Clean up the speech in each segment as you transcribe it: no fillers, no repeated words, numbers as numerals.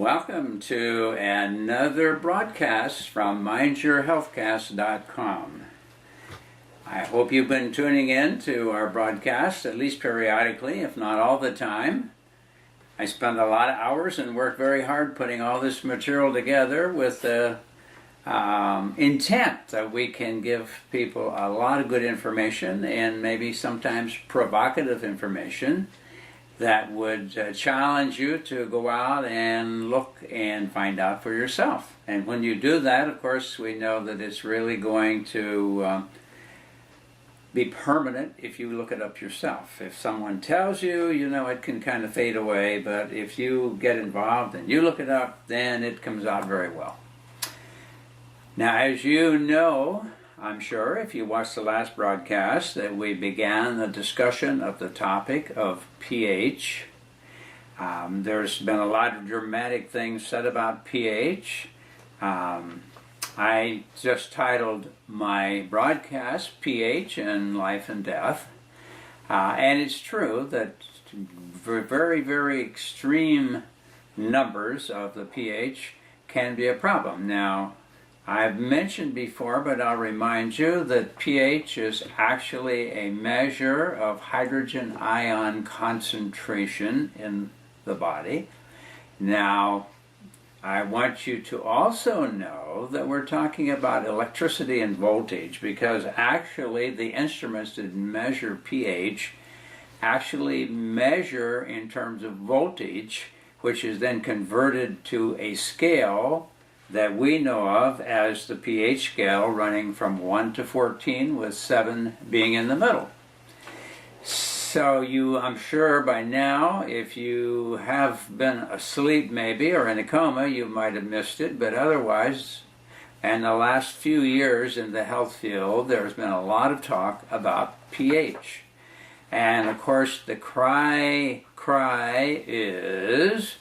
Welcome to another broadcast from mindyourhealthcast.com. I hope you've been tuning in to our broadcasts at least periodically, if not all the time. I spend a lot of hours and work very hard putting all this material together with the intent that we can give people a lot of good information and maybe sometimes provocative information that would challenge you to go out and look and find out for yourself. And when you do that, of course, we know that it's really going to be permanent if you look it up yourself. If someone tells you, it can kind of fade away, but if you get involved and you look it up, then it comes out very well. Now, as you know, I'm sure, if you watched the last broadcast, that we began the discussion of the topic of pH. There's been a lot of dramatic things said about pH. I just titled my broadcast pH and Life and Death. And it's true that very, very extreme numbers of the pH can be a problem. Now, I've mentioned before, but I'll remind you that pH is actually a measure of hydrogen ion concentration in the body. Now, I want you to also know that we're talking about electricity and voltage, because actually the instruments that measure pH actually measure in terms of voltage, which is then converted to a scale that we know of as the pH scale, running from 1 to 14, with 7 being in the middle. So I'm sure by now, if you have been asleep maybe, or in a coma, you might have missed it, but otherwise, in the last few years in the health field, there's been a lot of talk about pH. And of course, the cry is,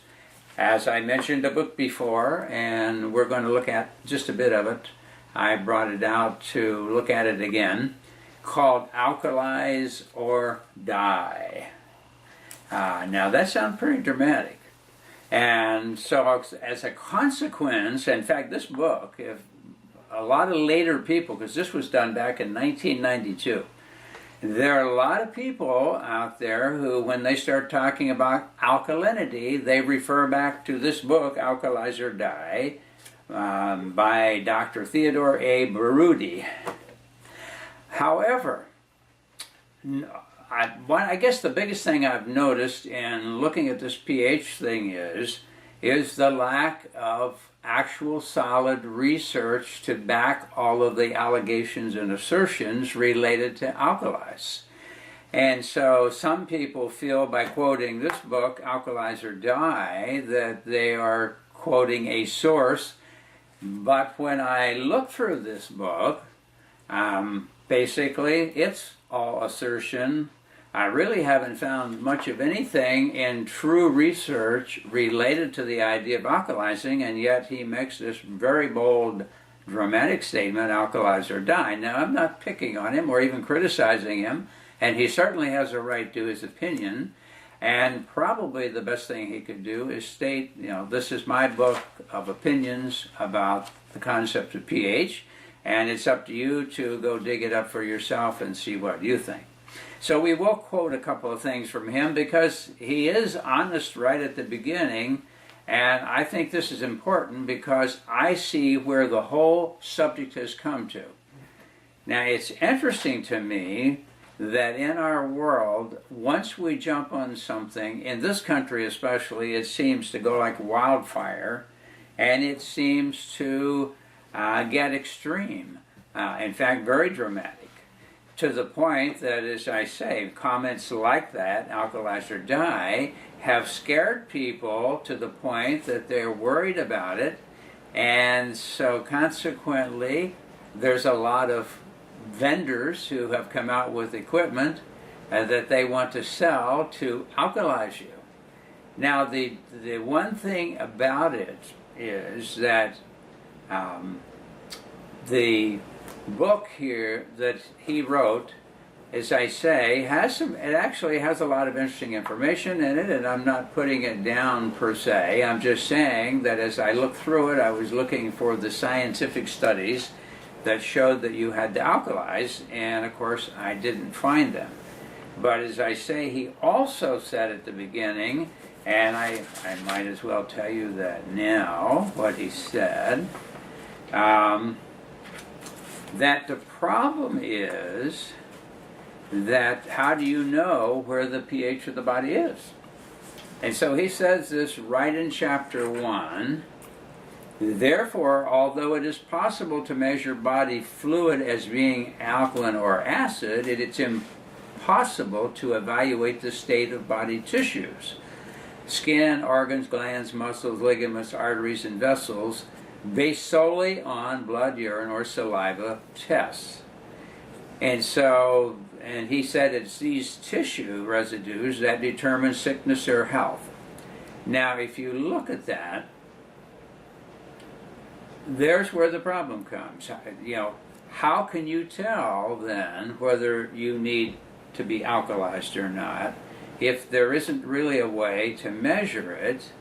as I mentioned a book before, and we're going to look at just a bit of it. I brought it out to look at it again, called Alkalize or Die. Now that sounds pretty dramatic. And so as a consequence, in fact, this book, if a lot of later people, because this was done back in 1992, there are a lot of people out there who, when they start talking about alkalinity, they refer back to this book, Alkalize or Die, by Dr. Theodore A. Berruti. However, I guess the biggest thing I've noticed in looking at this pH thing is the lack of actual solid research to back all of the allegations and assertions related to alkalis. And so some people feel by quoting this book, Alkalize or Die, that they are quoting a source. But when I look through this book, basically it's all assertion. I really haven't found much of anything in true research related to the idea of alkalizing, and yet he makes this very bold, dramatic statement, alkalize or die. Now, I'm not picking on him or even criticizing him, and he certainly has a right to his opinion, and probably the best thing he could do is state, this is my book of opinions about the concept of pH, and it's up to you to go dig it up for yourself and see what you think. So we will quote a couple of things from him because he is honest right at the beginning, and I think this is important because I see where the whole subject has come to. Now, it's interesting to me that in our world, once we jump on something, in this country especially, it seems to go like wildfire, and it seems to get extreme, in fact, very dramatic. To the point that, as I say, comments like that, alkalize or die, have scared people to the point that they're worried about it. And so consequently, there's a lot of vendors who have come out with equipment that they want to sell to alkalize you. Now, the one thing about it is that the book here that he wrote as I say, it actually has a lot of interesting information in it, and I'm not putting it down per se. I'm just saying that as I looked through it, I was looking for the scientific studies that showed that you had to alkalize, and of course I didn't find them. But as I say, he also said at the beginning, and I might as well tell you that now, what he said, that the problem is that how do you know where the pH of the body is? And so he says this right in chapter 1. Therefore, although it is possible to measure body fluid as being alkaline or acid, it's impossible to evaluate the state of body tissues, skin, organs, glands, muscles, ligaments, arteries, and vessels, based solely on blood, urine, or saliva tests. And so, and he said it's these tissue residues that determine sickness or health. Now, if you look at that, there's where the problem comes. You know, how can you tell then whether you need to be alkalized or not if there isn't really a way to measure it?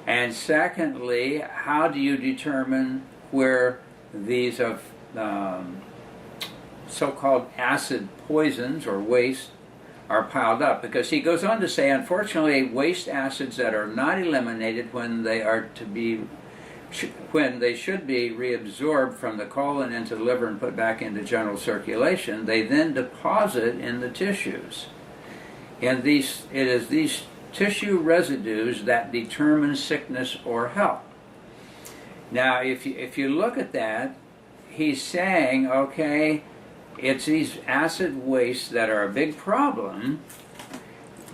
And secondly, how do you determine where these of so-called acid poisons or waste are piled up? Because he goes on to say, unfortunately, waste acids that are not eliminated when they should be reabsorbed from the colon into the liver and put back into general circulation, they then deposit in the tissues. And it is these tissue residues that determine sickness or health. Now, if you look at that, he's saying, okay, it's these acid wastes that are a big problem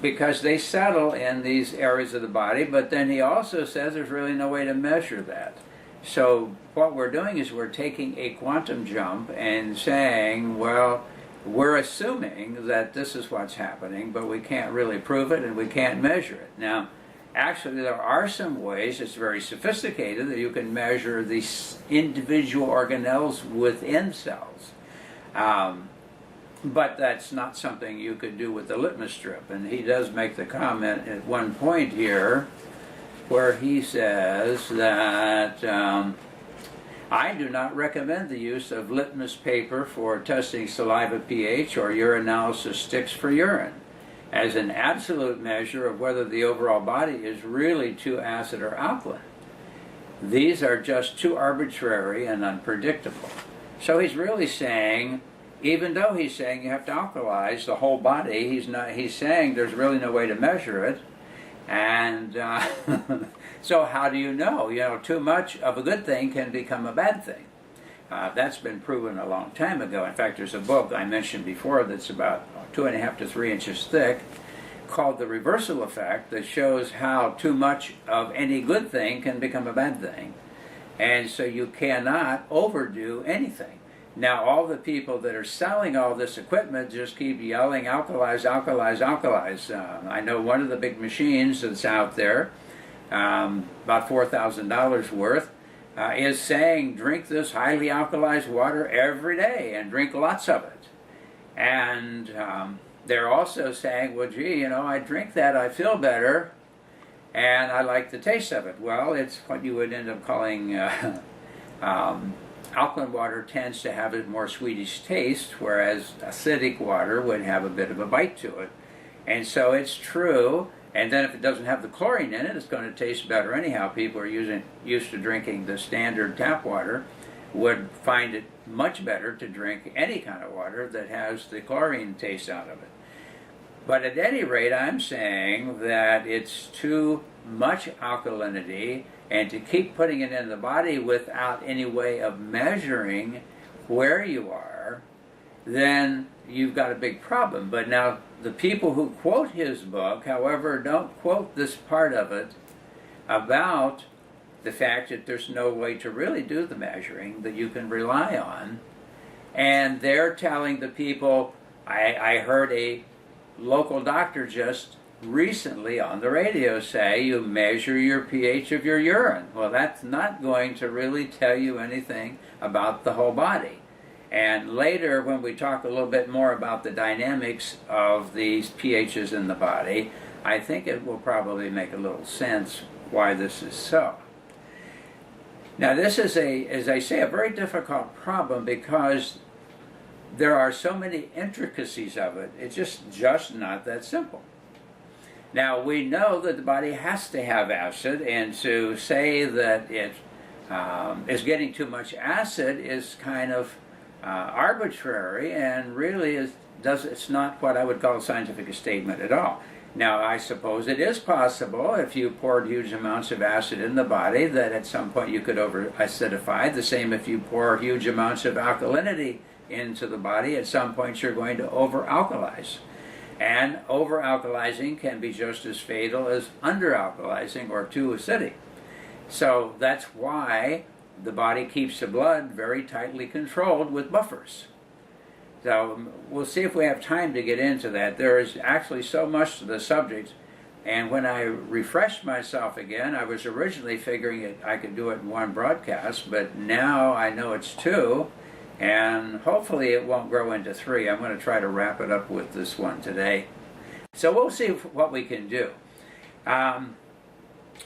because they settle in these areas of the body, but then he also says there's really no way to measure that. So what we're doing is we're taking a quantum jump and saying, well, we're assuming that this is what's happening, but we can't really prove it and we can't measure it. Now, actually, there are some ways, it's very sophisticated, that you can measure these individual organelles within cells. But that's not something you could do with the litmus strip. And he does make the comment at one point here where he says that I do not recommend the use of litmus paper for testing saliva pH or urinalysis sticks for urine as an absolute measure of whether the overall body is really too acid or alkaline. These are just too arbitrary and unpredictable. So he's really saying, even though he's saying you have to alkalize the whole body, he's saying there's really no way to measure it. And so how do you know? You know, too much of a good thing can become a bad thing. That's been proven a long time ago. In fact, there's a book I mentioned before that's about 2.5 to 3 inches thick called The Reversal Effect that shows how too much of any good thing can become a bad thing. And so you cannot overdo anything. Now, all the people that are selling all this equipment just keep yelling, alkalize, alkalize, alkalize. I know one of the big machines that's out there, about $4,000 worth, is saying, drink this highly alkalized water every day and drink lots of it. And they're also saying, well, gee, you know, I drink that, I feel better, and I like the taste of it. Well, it's what you would end up calling alkaline water tends to have a more sweetish taste, whereas acidic water would have a bit of a bite to it. And so it's true, and then if it doesn't have the chlorine in it, it's going to taste better anyhow. People are used to drinking the standard tap water, would find it much better to drink any kind of water that has the chlorine taste out of it. But at any rate, I'm saying that it's too much alkalinity, and to keep putting it in the body without any way of measuring where you are, then you've got a big problem. But now, the people who quote his book, however, don't quote this part of it about the fact that there's no way to really do the measuring that you can rely on. And they're telling the people, I heard a local doctor just recently on the radio say you measure your pH of your urine. Well, that's not going to really tell you anything about the whole body. And later, when we talk a little bit more about the dynamics of these pHs in the body, I think it will probably make a little sense why this is so. Now, this is, as I say, a very difficult problem because there are so many intricacies of it. It's just not that simple. Now, we know that the body has to have acid, and to say that it is getting too much acid is kind of arbitrary, and really it's not what I would call a scientific statement at all. Now, I suppose it is possible, if you poured huge amounts of acid in the body, that at some point you could over-acidify. The same if you pour huge amounts of alkalinity into the body, at some point you're going to over-alkalize. And over-alkalizing can be just as fatal as under-alkalizing or too acidic. So that's why the body keeps the blood very tightly controlled with buffers. So we'll see if we have time to get into that. There is actually so much to the subject, and when I refreshed myself again, I was originally figuring I could do it in one broadcast, but now I know it's two, and hopefully it won't grow into three. I'm going to try to wrap it up with this one today. So we'll see what we can do.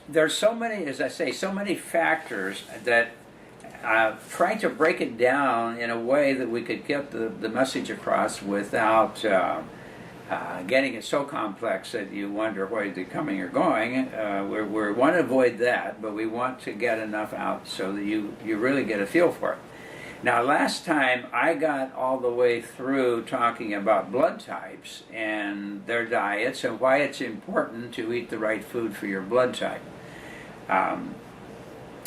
There's so many, as I say, so many factors that trying to break it down in a way that we could get the message across without getting it so complex that you wonder where you're coming or going. We want to avoid that, but we want to get enough out so that you really get a feel for it. Now, last time I got all the way through talking about blood types and their diets and why it's important to eat the right food for your blood type.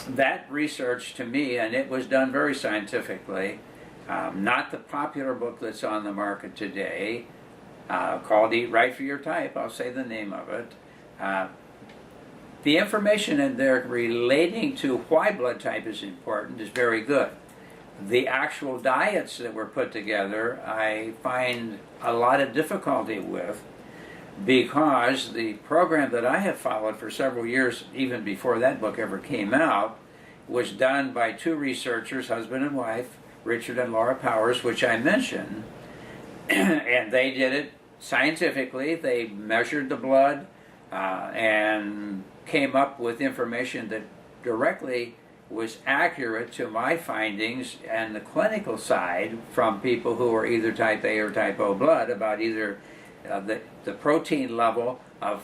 That research, to me, and it was done very scientifically, not the popular book that's on the market today, called Eat Right for Your Type. I'll say the name of it. The information in there relating to why blood type is important is very good. The actual diets that were put together, I find a lot of difficulty with, because the program that I have followed for several years, even before that book ever came out, was done by two researchers, husband and wife, Richard and Laura Powers, which I mentioned, and they did it scientifically. They measured the blood and came up with information that directly was accurate to my findings and the clinical side from people who were either type A or type O blood about either the protein level of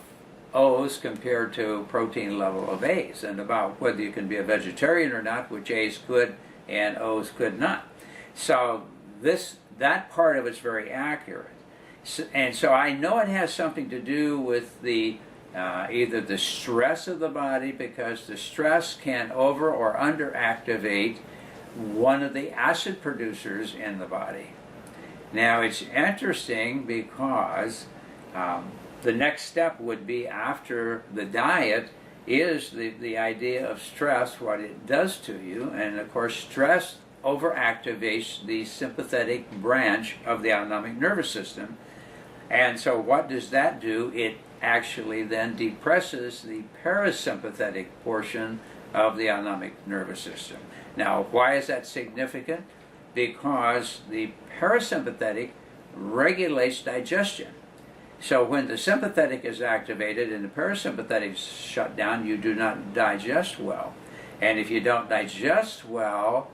O's compared to protein level of A's, and about whether you can be a vegetarian or not, which A's could and O's could not. So that part of it's very accurate. And so I know it has something to do with the either the stress of the body, because the stress can over or underactivate one of the acid producers in the body. Now, it's interesting because the next step would be, after the diet, is the idea of stress, what it does to you. And of course, stress overactivates the sympathetic branch of the autonomic nervous system. And so what does that do? It actually then depresses the parasympathetic portion of the autonomic nervous system. Now, why is that significant? Because the parasympathetic regulates digestion. So when the sympathetic is activated and the parasympathetic is shut down, you do not digest well. And if you don't digest well,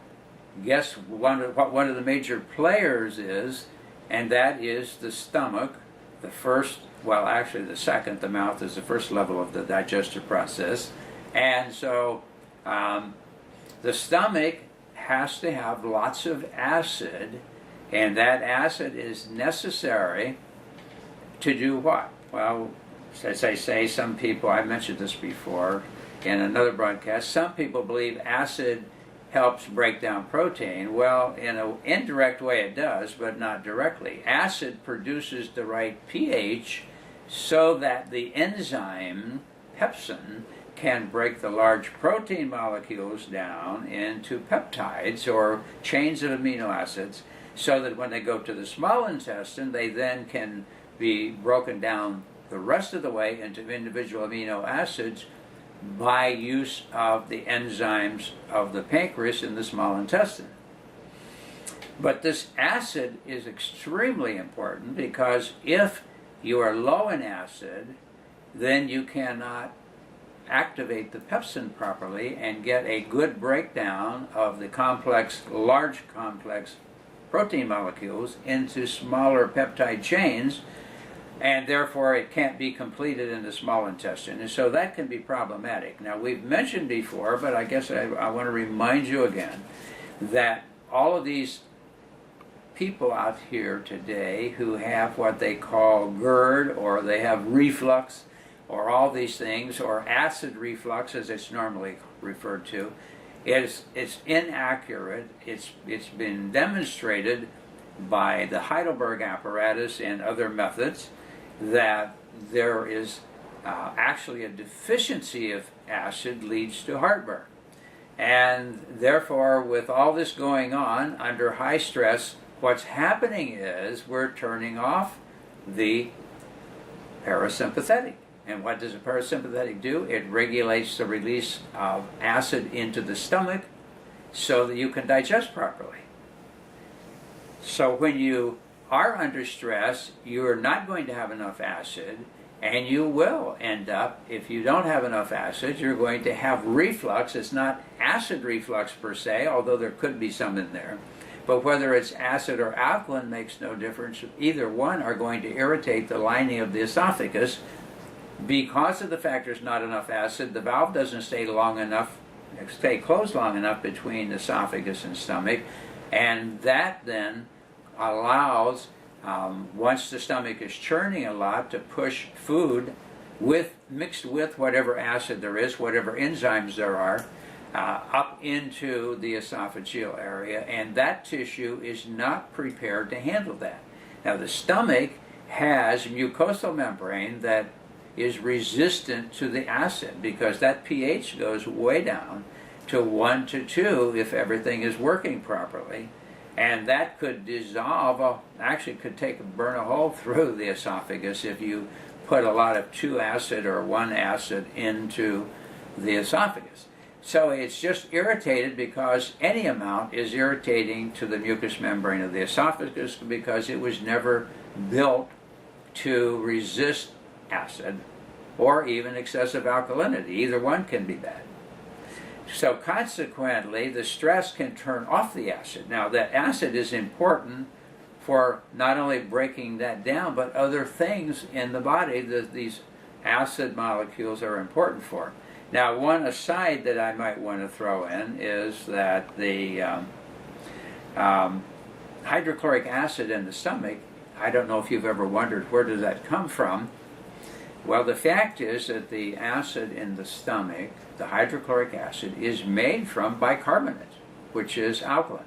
guess what one of the major players is, and that is the stomach. The first, well, actually the second, the mouth is the first level of the digestive process. And so the stomach has to have lots of acid, and that acid is necessary to do what? Well, as I say, some people, I mentioned this before in another broadcast, some people believe acid helps break down protein. Well, in an indirect way it does, but not directly. Acid produces the right pH so that the enzyme pepsin can break the large protein molecules down into peptides or chains of amino acids, so that when they go to the small intestine, they then can be broken down the rest of the way into individual amino acids by use of the enzymes of the pancreas in the small intestine. But this acid is extremely important, because if you are low in acid, then you cannot activate the pepsin properly and get a good breakdown of the large complex protein molecules into smaller peptide chains, and therefore it can't be completed in the small intestine. And so that can be problematic. Now, we've mentioned before, but I guess I want to remind you again, that all of these people out here today who have what they call GERD, or they have reflux, or all these things, or acid reflux as it's normally referred to, it's inaccurate. It's been demonstrated by the Heidelberg apparatus and other methods that there is actually a deficiency of acid leads to heartburn. And therefore, with all this going on under high stress, what's happening is we're turning off the parasympathetic. And what does a parasympathetic do? It regulates the release of acid into the stomach so that you can digest properly. So when you are under stress, you're not going to have enough acid, and you will end up, if you don't have enough acid, you're going to have reflux. It's not acid reflux per se, although there could be some in there. But whether it's acid or alkaline makes no difference. Either one are going to irritate the lining of the esophagus. Because of the fact there's not enough acid, the valve doesn't stay closed long enough between the esophagus and stomach, and that then allows, once the stomach is churning a lot, to push food mixed with whatever acid there is, whatever enzymes there are, up into the esophageal area, and that tissue is not prepared to handle that. Now, the stomach has mucosal membrane that is resistant to the acid, because that pH goes way down to 1 to 2 if everything is working properly. And that could dissolve, actually could burn a hole through the esophagus if you put a lot of 2 acid or 1 acid into the esophagus. So it's just irritated because any amount is irritating to the mucous membrane of the esophagus, because it was never built to resist acid or even excessive alkalinity. Either one can be bad. So consequently, the stress can turn off the acid. Now, that acid is important for not only breaking that down, but other things in the body that these acid molecules are important for. Now, one aside that I might want to throw in is that the hydrochloric acid in the stomach, I don't know if you've ever wondered where does that come from. Well, the fact is that the acid in the stomach, the hydrochloric acid, is made from bicarbonate, which is alkaline.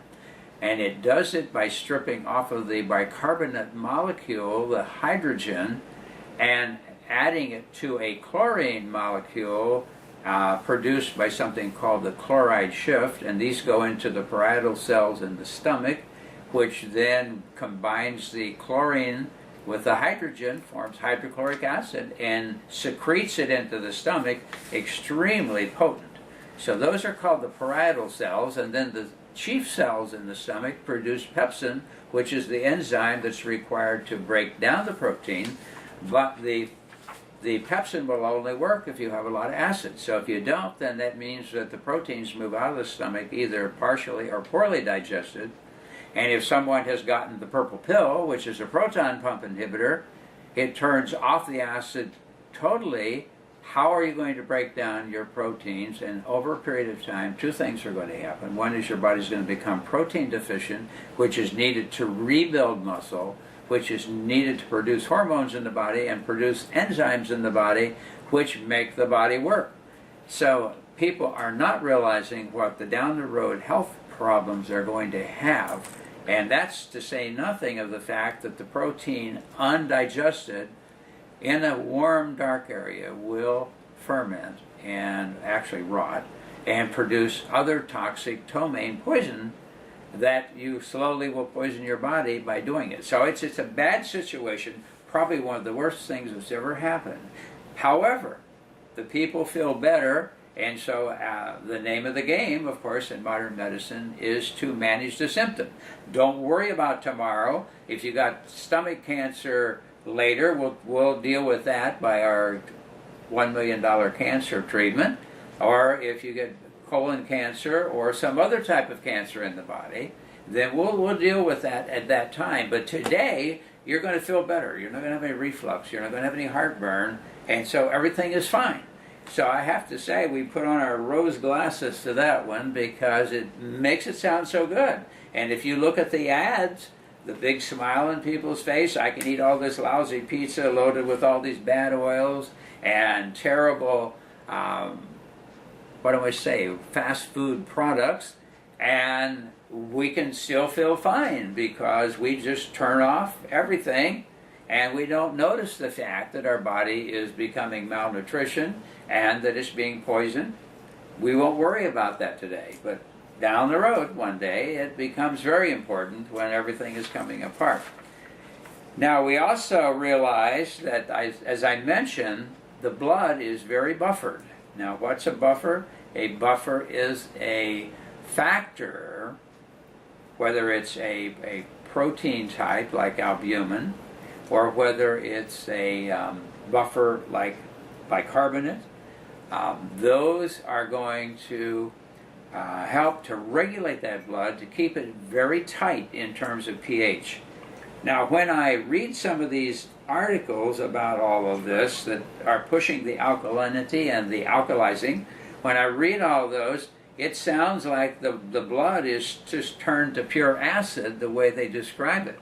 And it does it by stripping off of the bicarbonate molecule, the hydrogen, and adding it to a chlorine molecule produced by something called the chloride shift. And these go into the parietal cells in the stomach, which then combines the chlorine with the hydrogen, forms hydrochloric acid, and secretes it into the stomach, extremely potent. So those are called the parietal cells, and then the chief cells in the stomach produce pepsin, which is the enzyme that's required to break down the protein, but the pepsin will only work if you have a lot of acid. So if you don't, then that means that the proteins move out of the stomach either partially or poorly digested. And if someone has gotten the purple pill, which is a proton pump inhibitor, it turns off the acid totally. How are you going to break down your proteins? And over a period of time, 2 things are going to happen. One is your body's going to become protein deficient, which is needed to rebuild muscle, which is needed to produce hormones in the body and produce enzymes in the body, which make the body work. So people are not realizing what the down the road health problems they're going to have, and that's to say nothing of the fact that the protein undigested in a warm, dark area will ferment and actually rot and produce other toxic ptomaine poison that you slowly will poison your body by doing it. So it's a bad situation, probably one of the worst things that's ever happened. However, the people feel better, And so the name of the game, of course, in modern medicine is to manage the symptom. Don't worry about tomorrow. If you got stomach cancer later, we'll deal with that by our $1 million cancer treatment. Or if you get colon cancer or some other type of cancer in the body, then we'll deal with that at that time. But today, you're going to feel better. You're not going to have any reflux. You're not going to have any heartburn. And so everything is fine. So I have to say, we put on our rose glasses to that one because it makes it sound so good. And if you look at the ads, the big smile on people's face, I can eat all this lousy pizza loaded with all these bad oils and terrible, fast food products, and we can still feel fine because we just turn off everything and we don't notice the fact that our body is becoming malnutrition and that it's being poisoned. We won't worry about that today, but down the road one day it becomes very important when everything is coming apart. Now we also realize that, as I mentioned, the blood is very buffered. Now what's a buffer? A buffer is a factor, whether it's a protein type like albumin, or whether it's a buffer like bicarbonate. Those are going to help to regulate that blood, to keep it very tight in terms of pH. Now, when I read some of these articles about all of this that are pushing the alkalinity and the alkalizing, when I read all those, it sounds like the blood is just turned to pure acid the way they describe it.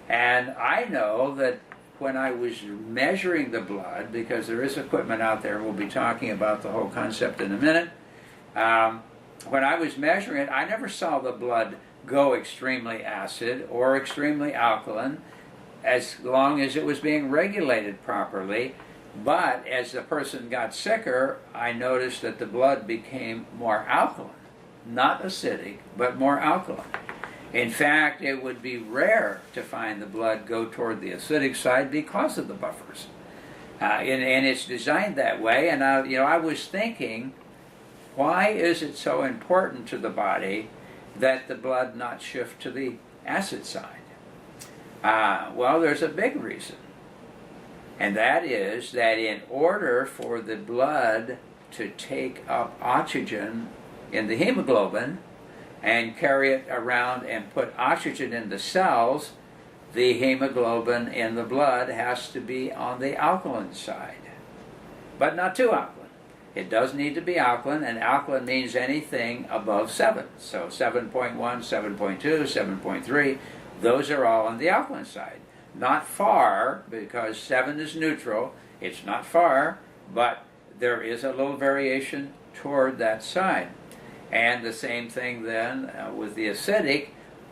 And I know that when I was measuring the blood, because there is equipment out there, we'll be talking about the whole concept in a minute, when I was measuring it, I never saw the blood go extremely acid or extremely alkaline as long as it was being regulated properly. But as the person got sicker, I noticed that the blood became more alkaline. Not acidic, but more alkaline. In fact, it would be rare to find the blood go toward the acidic side because of the buffers. And it's designed that way. And I was thinking, why is it so important to the body that the blood not shift to the acid side? Well, there's a big reason. And that is that in order for the blood to take up oxygen in the hemoglobin and carry it around and put oxygen in the cells, the hemoglobin in the blood has to be on the alkaline side. But not too alkaline. It does need to be alkaline, and alkaline means anything above 7. So 7.1, 7.2, 7.3, those are all on the alkaline side. Not far, because 7 is neutral. It's not far, but there is a little variation toward that side. And the same thing then with the acidic,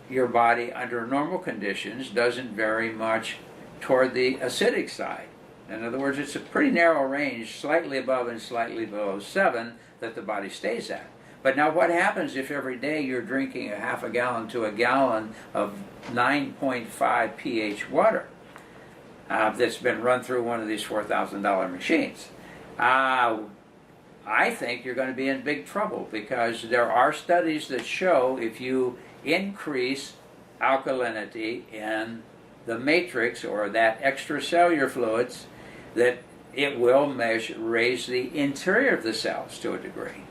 your body under normal conditions doesn't vary much toward the acidic side. In other words, it's a pretty narrow range, slightly above and slightly below 7, that the body stays at. But now what happens if every day you're drinking a half a gallon to a gallon of 9.5 pH water that's been run through one of these $4,000 machines? I think you're going to be in big trouble, because there are studies that show if you increase alkalinity in the matrix or that extracellular fluids, that it will raise the interior of the cells to a degree.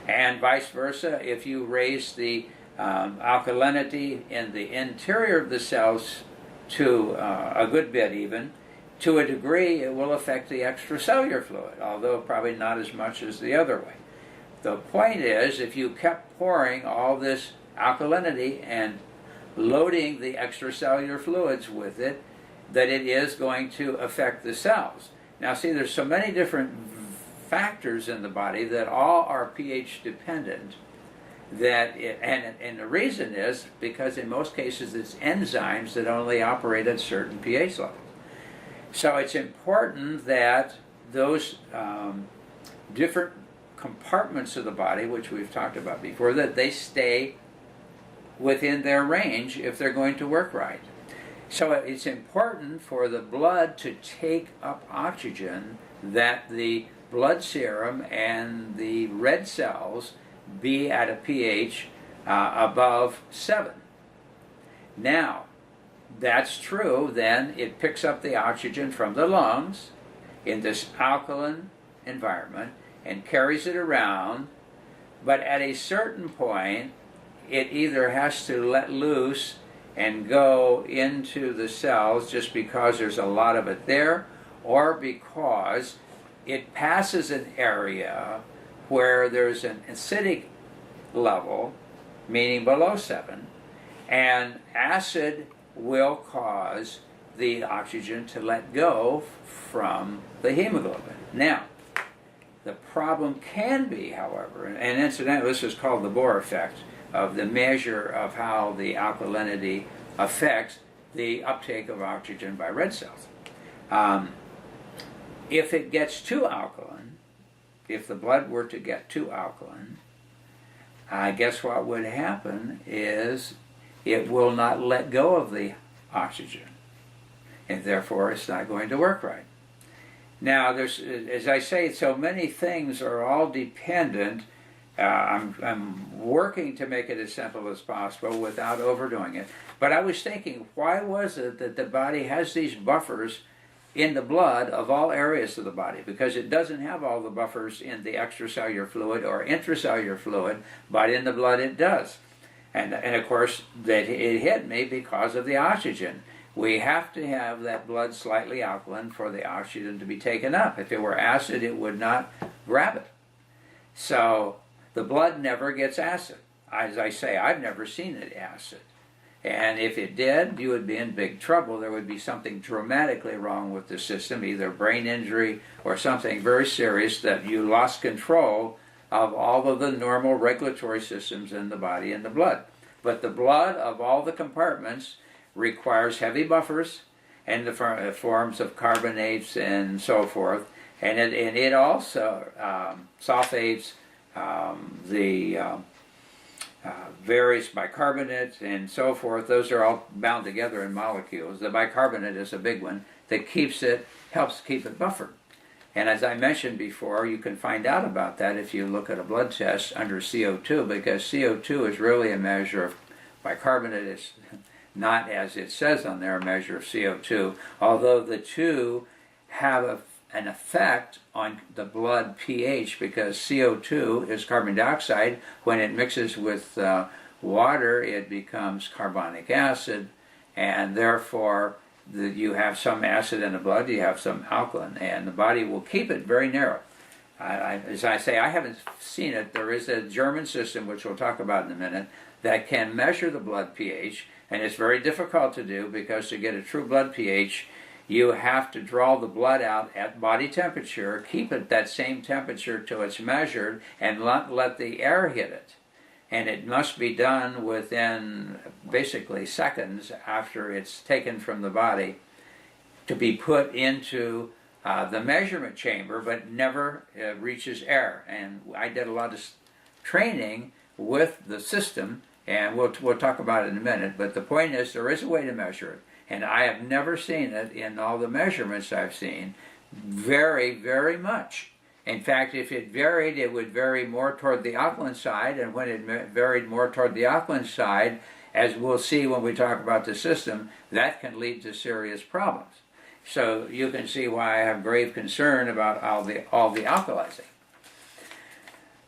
And vice versa, if you raise the alkalinity in the interior of the cells to a good bit even, to a degree it will affect the extracellular fluid, although probably not as much as the other way. The point is, if you kept pouring all this alkalinity and loading the extracellular fluids with it, that it is going to affect the cells. Now see, there's so many different factors in the body that all are pH dependent, and the reason is because in most cases it's enzymes that only operate at certain pH levels. So it's important that those different compartments of the body, which we've talked about before, that they stay within their range if they're going to work right. So it's important for the blood to take up oxygen, that the blood serum and the red cells be at a pH above 7. Now, that's true, then it picks up the oxygen from the lungs in this alkaline environment and carries it around, but at a certain point it either has to let loose and go into the cells just because there's a lot of it there, or because it passes an area where there's an acidic level, meaning below 7, and acid will cause the oxygen to let go from the hemoglobin. Now, the problem can be, however, and incidentally this is called the Bohr effect, of the measure of how the alkalinity affects the uptake of oxygen by red cells. If it gets too alkaline, if the blood were to get too alkaline, guess what would happen is it will not let go of the oxygen, and therefore it's not going to work right. Now, there's, as I say, so many things are all dependent. I'm working to make it as simple as possible without overdoing it. But I was thinking, why was it that the body has these buffers in the blood of all areas of the body? Because it doesn't have all the buffers in the extracellular fluid or intracellular fluid, but in the blood it does. And of course, that it hit me because of the oxygen. We have to have that blood slightly alkaline for the oxygen to be taken up. If it were acid, it would not grab it. So the blood never gets acid. As I say, I've never seen it acid. And if it did, you would be in big trouble. There would be something dramatically wrong with the system, either brain injury or something very serious, that you lost control of all of the normal regulatory systems in the body and the blood. But the blood of all the compartments requires heavy buffers and the forms of carbonates and so forth. And it also, sulfates, the various bicarbonates and so forth, those are all bound together in molecules. The bicarbonate is a big one that helps keep it buffered. And as I mentioned before, you can find out about that if you look at a blood test under CO2, because CO2 is really a measure of bicarbonate. It's not, as it says on there, a measure of CO2, although the two have an effect on the blood pH, because CO2 is carbon dioxide. When it mixes with water, it becomes carbonic acid, and therefore you have some acid in the blood, you have some alkaline, and the body will keep it very narrow. As I say, I haven't seen it. There is a German system, which we'll talk about in a minute, that can measure the blood pH, and it's very difficult to do, because to get a true blood pH, you have to draw the blood out at body temperature, keep it that same temperature till it's measured, and not let the air hit it. And it must be done within basically seconds after it's taken from the body to be put into the measurement chamber, but never reaches air. And I did a lot of training with the system, and we'll talk about it in a minute, but the point is there is a way to measure it. And I have never seen it in all the measurements I've seen vary very much. In fact, if it varied, it would vary more toward the alkaline side, and when it varied more toward the alkaline side, as we'll see when we talk about the system, that can lead to serious problems. So you can see why I have grave concern about all the alkalizing.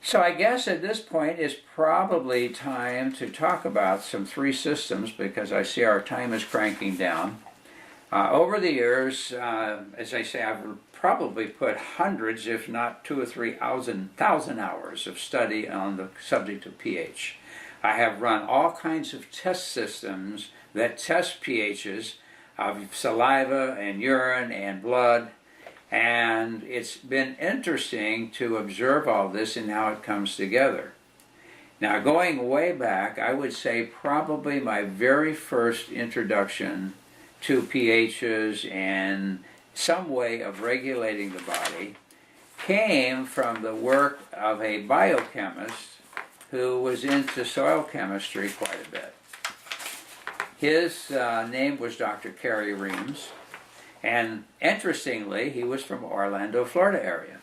So I guess at this point it's probably time to talk about some three systems, because I see our time is cranking down. Over the years, as I say, I've probably put hundreds, if not 2,000 or 3,000 hours of study on the subject of pH. I have run all kinds of test systems that test pHs of saliva and urine and blood, and it's been interesting to observe all this and how it comes together. Now, going way back, I would say probably my very first introduction to pHs and some way of regulating the body came from the work of a biochemist who was into soil chemistry quite a bit. His name was Dr. Reams, and interestingly, he was from Orlando, Florida area.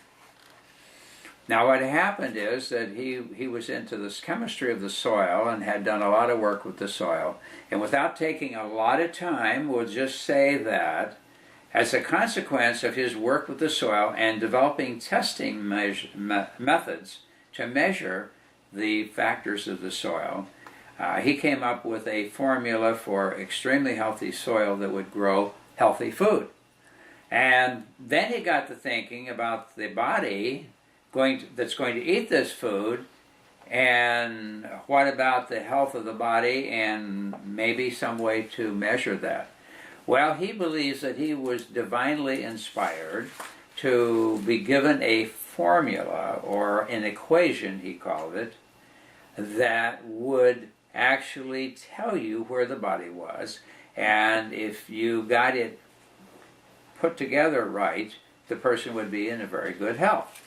Now what happened is that he was into this chemistry of the soil and had done a lot of work with the soil. And without taking a lot of time, we'll just say that as a consequence of his work with the soil and developing testing methods to measure the factors of the soil, he came up with a formula for extremely healthy soil that would grow healthy food. And then he got to thinking about the body that's going to eat this food, and what about the health of the body, and maybe some way to measure that. Well, he believes that he was divinely inspired to be given a formula, or an equation he called it, that would actually tell you where the body was, and if you got it put together right, the person would be in a very good health.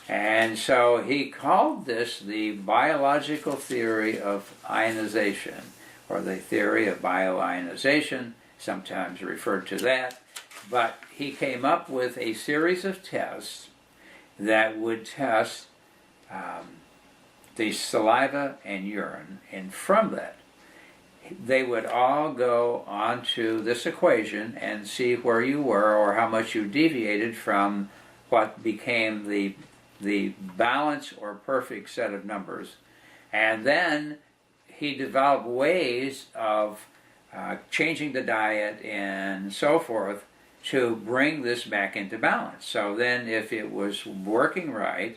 And so he called this the biological theory of ionization, or the theory of bioionization, sometimes referred to that. But he came up with a series of tests that would test the saliva and urine, and from that they would all go onto this equation and see where you were, or how much you deviated from what became the balance or perfect set of numbers. And then he developed ways of changing the diet and so forth to bring this back into balance. So then if it was working right,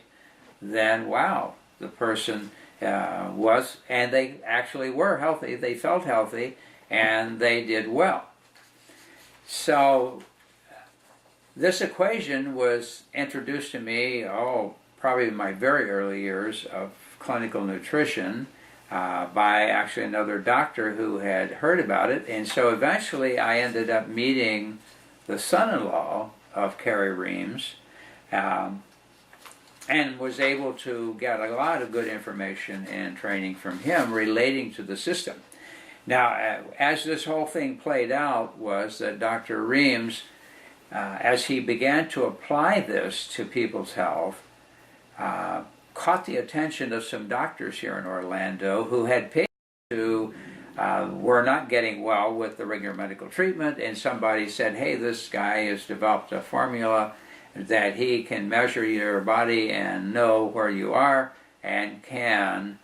then wow, the person was, and they actually were healthy, they felt healthy, and they did well. So this equation was introduced to me, probably in my very early years of clinical nutrition, by actually another doctor who had heard about it. And so eventually I ended up meeting the son-in-law of Carrie Reams, and was able to get a lot of good information and training from him relating to the system. Now, as this whole thing played out was that Dr. Reams, as he began to apply this to people's health, caught the attention of some doctors here in Orlando who had patients who were not getting well with the regular medical treatment, and somebody said, hey, this guy has developed a formula that he can measure your body and know where you are, and can,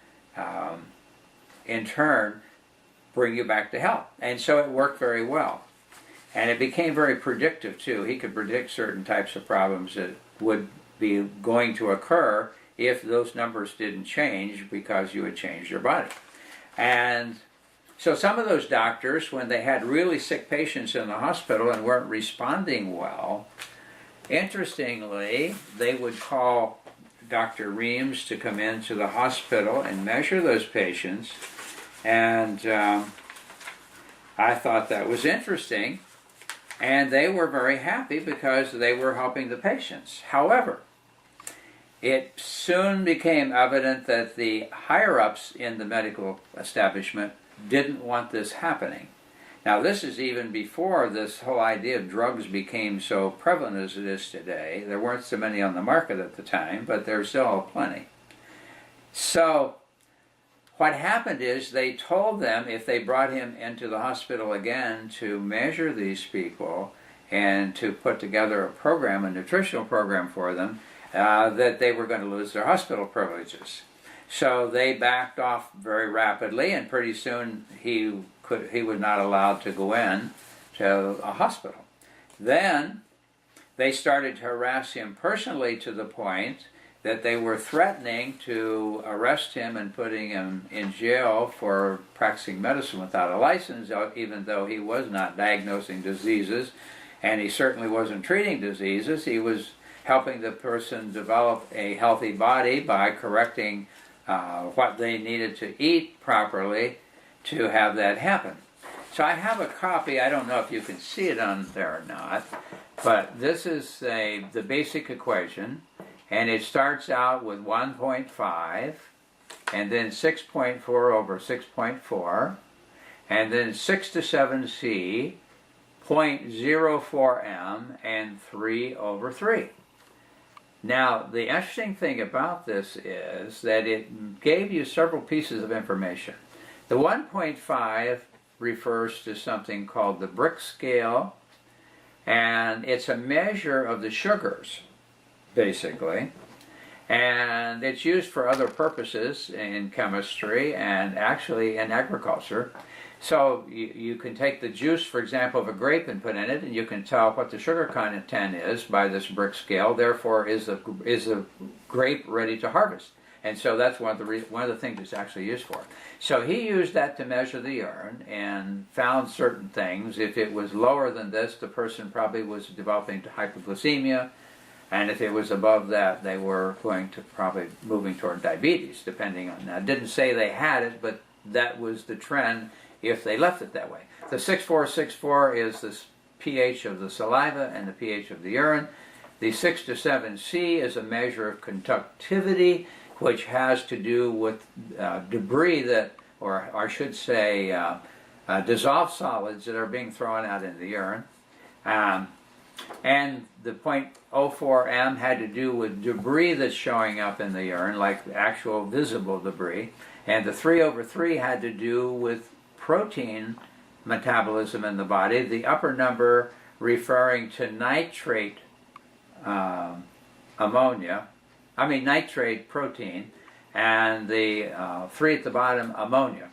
in turn, bring you back to health. And so it worked very well. And it became very predictive, too. He could predict certain types of problems that would be going to occur if those numbers didn't change because you had changed your body. And so some of those doctors, when they had really sick patients in the hospital and weren't responding well, interestingly, they would call Dr. Reams to come into the hospital and measure those patients, and I thought that was interesting, and they were very happy because they were helping the patients. However, it soon became evident that the higher-ups in the medical establishment didn't want this happening. Now, this is even before this whole idea of drugs became so prevalent as it is today. There weren't so many on the market at the time, but there's still plenty. So what happened is they told them if they brought him into the hospital again to measure these people and to put together a program, a nutritional program for them, that they were going to lose their hospital privileges. So they backed off very rapidly, and pretty soon he was not allowed to go in to a hospital. Then they started to harass him personally to the point that they were threatening to arrest him and putting him in jail for practicing medicine without a license, even though he was not diagnosing diseases, and he certainly wasn't treating diseases. He was helping the person develop a healthy body by correcting what they needed to eat properly to have that happen. So I have a copy. I don't know if you can see it on there or not, but this is the basic equation, and it starts out with 1.5, and then 6.4 over 6.4, and then 6 to 7c, 0.04m, and 3 over 3. Now, the interesting thing about this is that it gave you several pieces of information. The 1.5 refers to something called the Brick scale, and it's a measure of the sugars, basically. And it's used for other purposes in chemistry and actually in agriculture. So you can take the juice, for example, of a grape and put in it, and you can tell what the sugar content is by this Brick scale. Therefore, is the grape ready to harvest? And so that's one of the things it's actually used for. So he used that to measure the urine and found certain things. If it was lower than this, the person probably was developing hypoglycemia. And if it was above that, they were going to probably moving toward diabetes, depending on that. I didn't say they had it, but that was the trend if they left it that way. The 6464 is the pH of the saliva and the pH of the urine. The 6 to 7C is a measure of conductivity, which has to do with debris that, or I should say, dissolved solids that are being thrown out in the urine. And the 0.04M had to do with debris that's showing up in the urine, like actual visible debris. And the 3/3 had to do with protein metabolism in the body. The upper number referring to nitrate nitrate protein, and the 3 at the bottom, ammonia.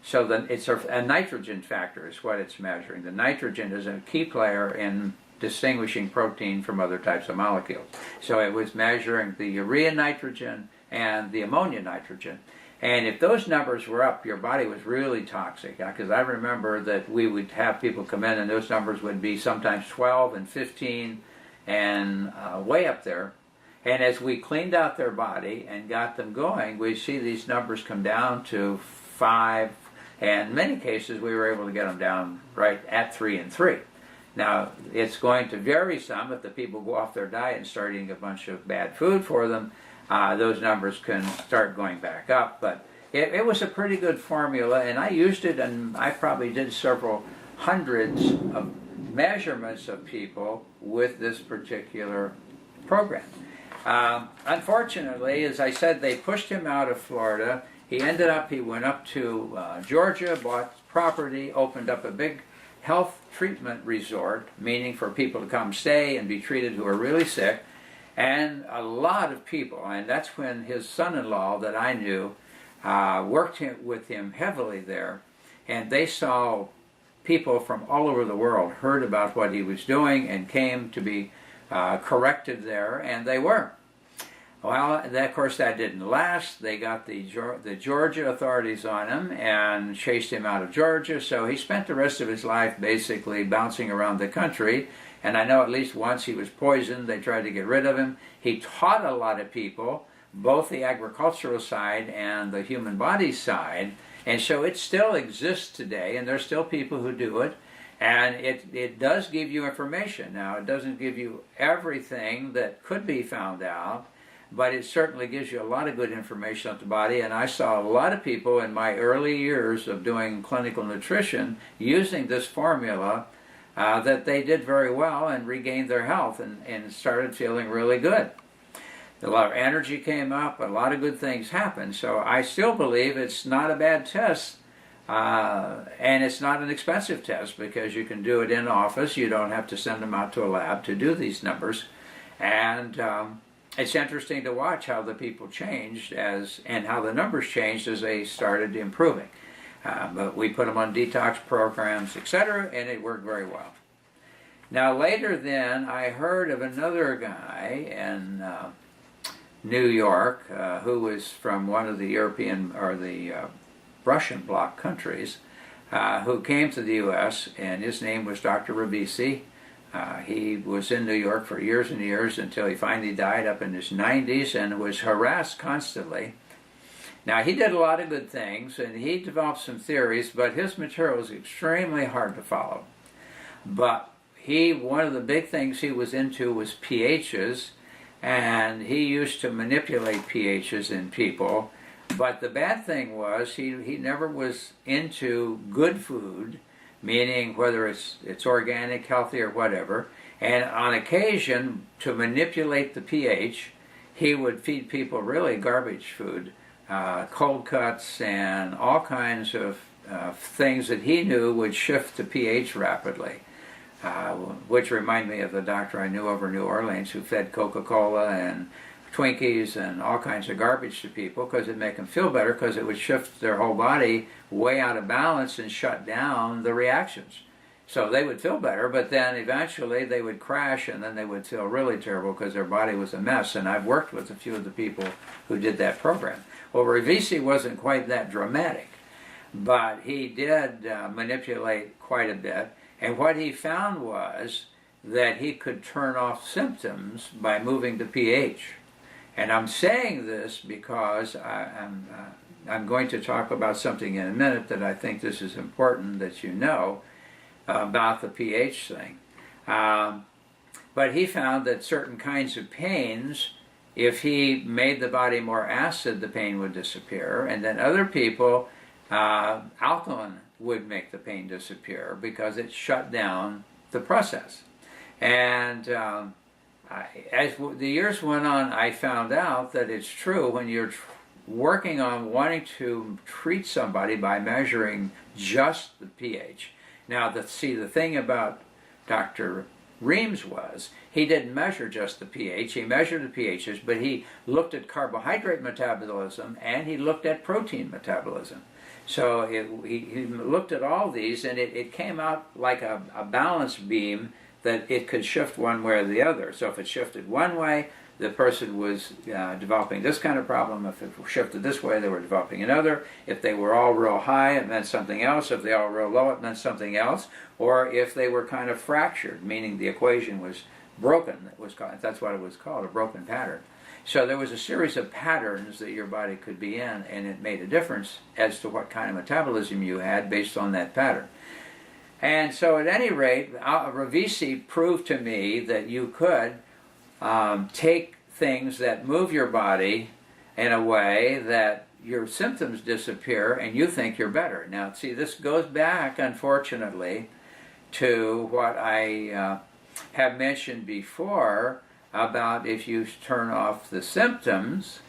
So it's a nitrogen factor is what it's measuring. The nitrogen is a key player in distinguishing protein from other types of molecules. So it was measuring the urea nitrogen and the ammonia nitrogen. And if those numbers were up, your body was really toxic. Because I remember that we would have people come in and those numbers would be sometimes 12 and 15 and way up there. And as we cleaned out their body and got them going, we see these numbers come down to 5, and in many cases we were able to get them down right at 3 and 3. Now, it's going to vary some. If the people go off their diet and start eating a bunch of bad food for them, those numbers can start going back up. But it was a pretty good formula, and I used it, and I probably did several hundreds of measurements of people with this particular program. Unfortunately, as I said, they pushed him out of Florida. He went up to Georgia, bought property, opened up a big health treatment resort, meaning for people to come stay and be treated who are really sick. And a lot of people, and that's when his son-in-law that I knew worked with him heavily there, and they saw people from all over the world heard about what he was doing and came to be corrected there, and they were. Well, of course, that didn't last. They got the Georgia authorities on him and chased him out of Georgia, so he spent the rest of his life basically bouncing around the country. And I know at least once he was poisoned, they tried to get rid of him. He taught a lot of people, both the agricultural side and the human body side, and so it still exists today, and there's still people who do it. And it does give you information. Now, it doesn't give you everything that could be found out, but it certainly gives you a lot of good information on the body. And I saw a lot of people in my early years of doing clinical nutrition using this formula that they did very well and regained their health and started feeling really good. A lot of energy came up, a lot of good things happened. So I still believe it's not a bad test. And it's not an expensive test because you can do it in office. You don't have to send them out to a lab to do these numbers. And it's interesting to watch how the people changed and how the numbers changed as they started improving. But we put them on detox programs, etc., and it worked very well. Now later then, I heard of another guy in New York who was from one of the European or the Russian bloc countries who came to the U.S., and his name was Dr. Ribisi. He was in New York for years and years until he finally died up in his 90s and was harassed constantly. Now, he did a lot of good things, and he developed some theories, but his material was extremely hard to follow. But one of the big things he was into was pHs, and he used to manipulate pHs in people. But the bad thing was he never was into good food meaning whether it's organic, healthy, or whatever. And on occasion, to manipulate the pH, he would feed people really garbage food, cold cuts and all kinds of things that he knew would shift the pH rapidly, which remind me of the doctor I knew over New Orleans who fed Coca-Cola and Twinkies and all kinds of garbage to people because it'd make them feel better because it would shift their whole body way out of balance and shut down the reactions. So they would feel better, but then eventually they would crash and then they would feel really terrible because their body was a mess. And I've worked with a few of the people who did that program. Well, Revisi wasn't quite that dramatic, but he did manipulate quite a bit. And what he found was that he could turn off symptoms by moving the pH. And I'm saying this because I'm going to talk about something in a minute that I think this is important that you know about the pH thing. But he found that certain kinds of pains, if he made the body more acid, the pain would disappear. And then other people, alkaline would make the pain disappear because it shut down the process. And as the years went on, I found out that it's true when you're working on wanting to treat somebody by measuring just the pH. Now, the thing about Dr. Reams was he didn't measure just the pH. He measured the pHs, but he looked at carbohydrate metabolism and he looked at protein metabolism. So he looked at all these, and it came out like a balance beam that it could shift one way or the other. So if it shifted one way, the person was developing this kind of problem. If it shifted this way, they were developing another. If they were all real high, it meant something else. If they all real low, it meant something else. Or if they were kind of fractured, meaning the equation was broken. That's what it was called, a broken pattern. So there was a series of patterns that your body could be in, and it made a difference as to what kind of metabolism you had based on that pattern. And so at any rate, Revisi proved to me that you could take things that move your body in a way that your symptoms disappear and you think you're better. Now, see, this goes back, unfortunately, to what I have mentioned before about if you turn off the symptoms,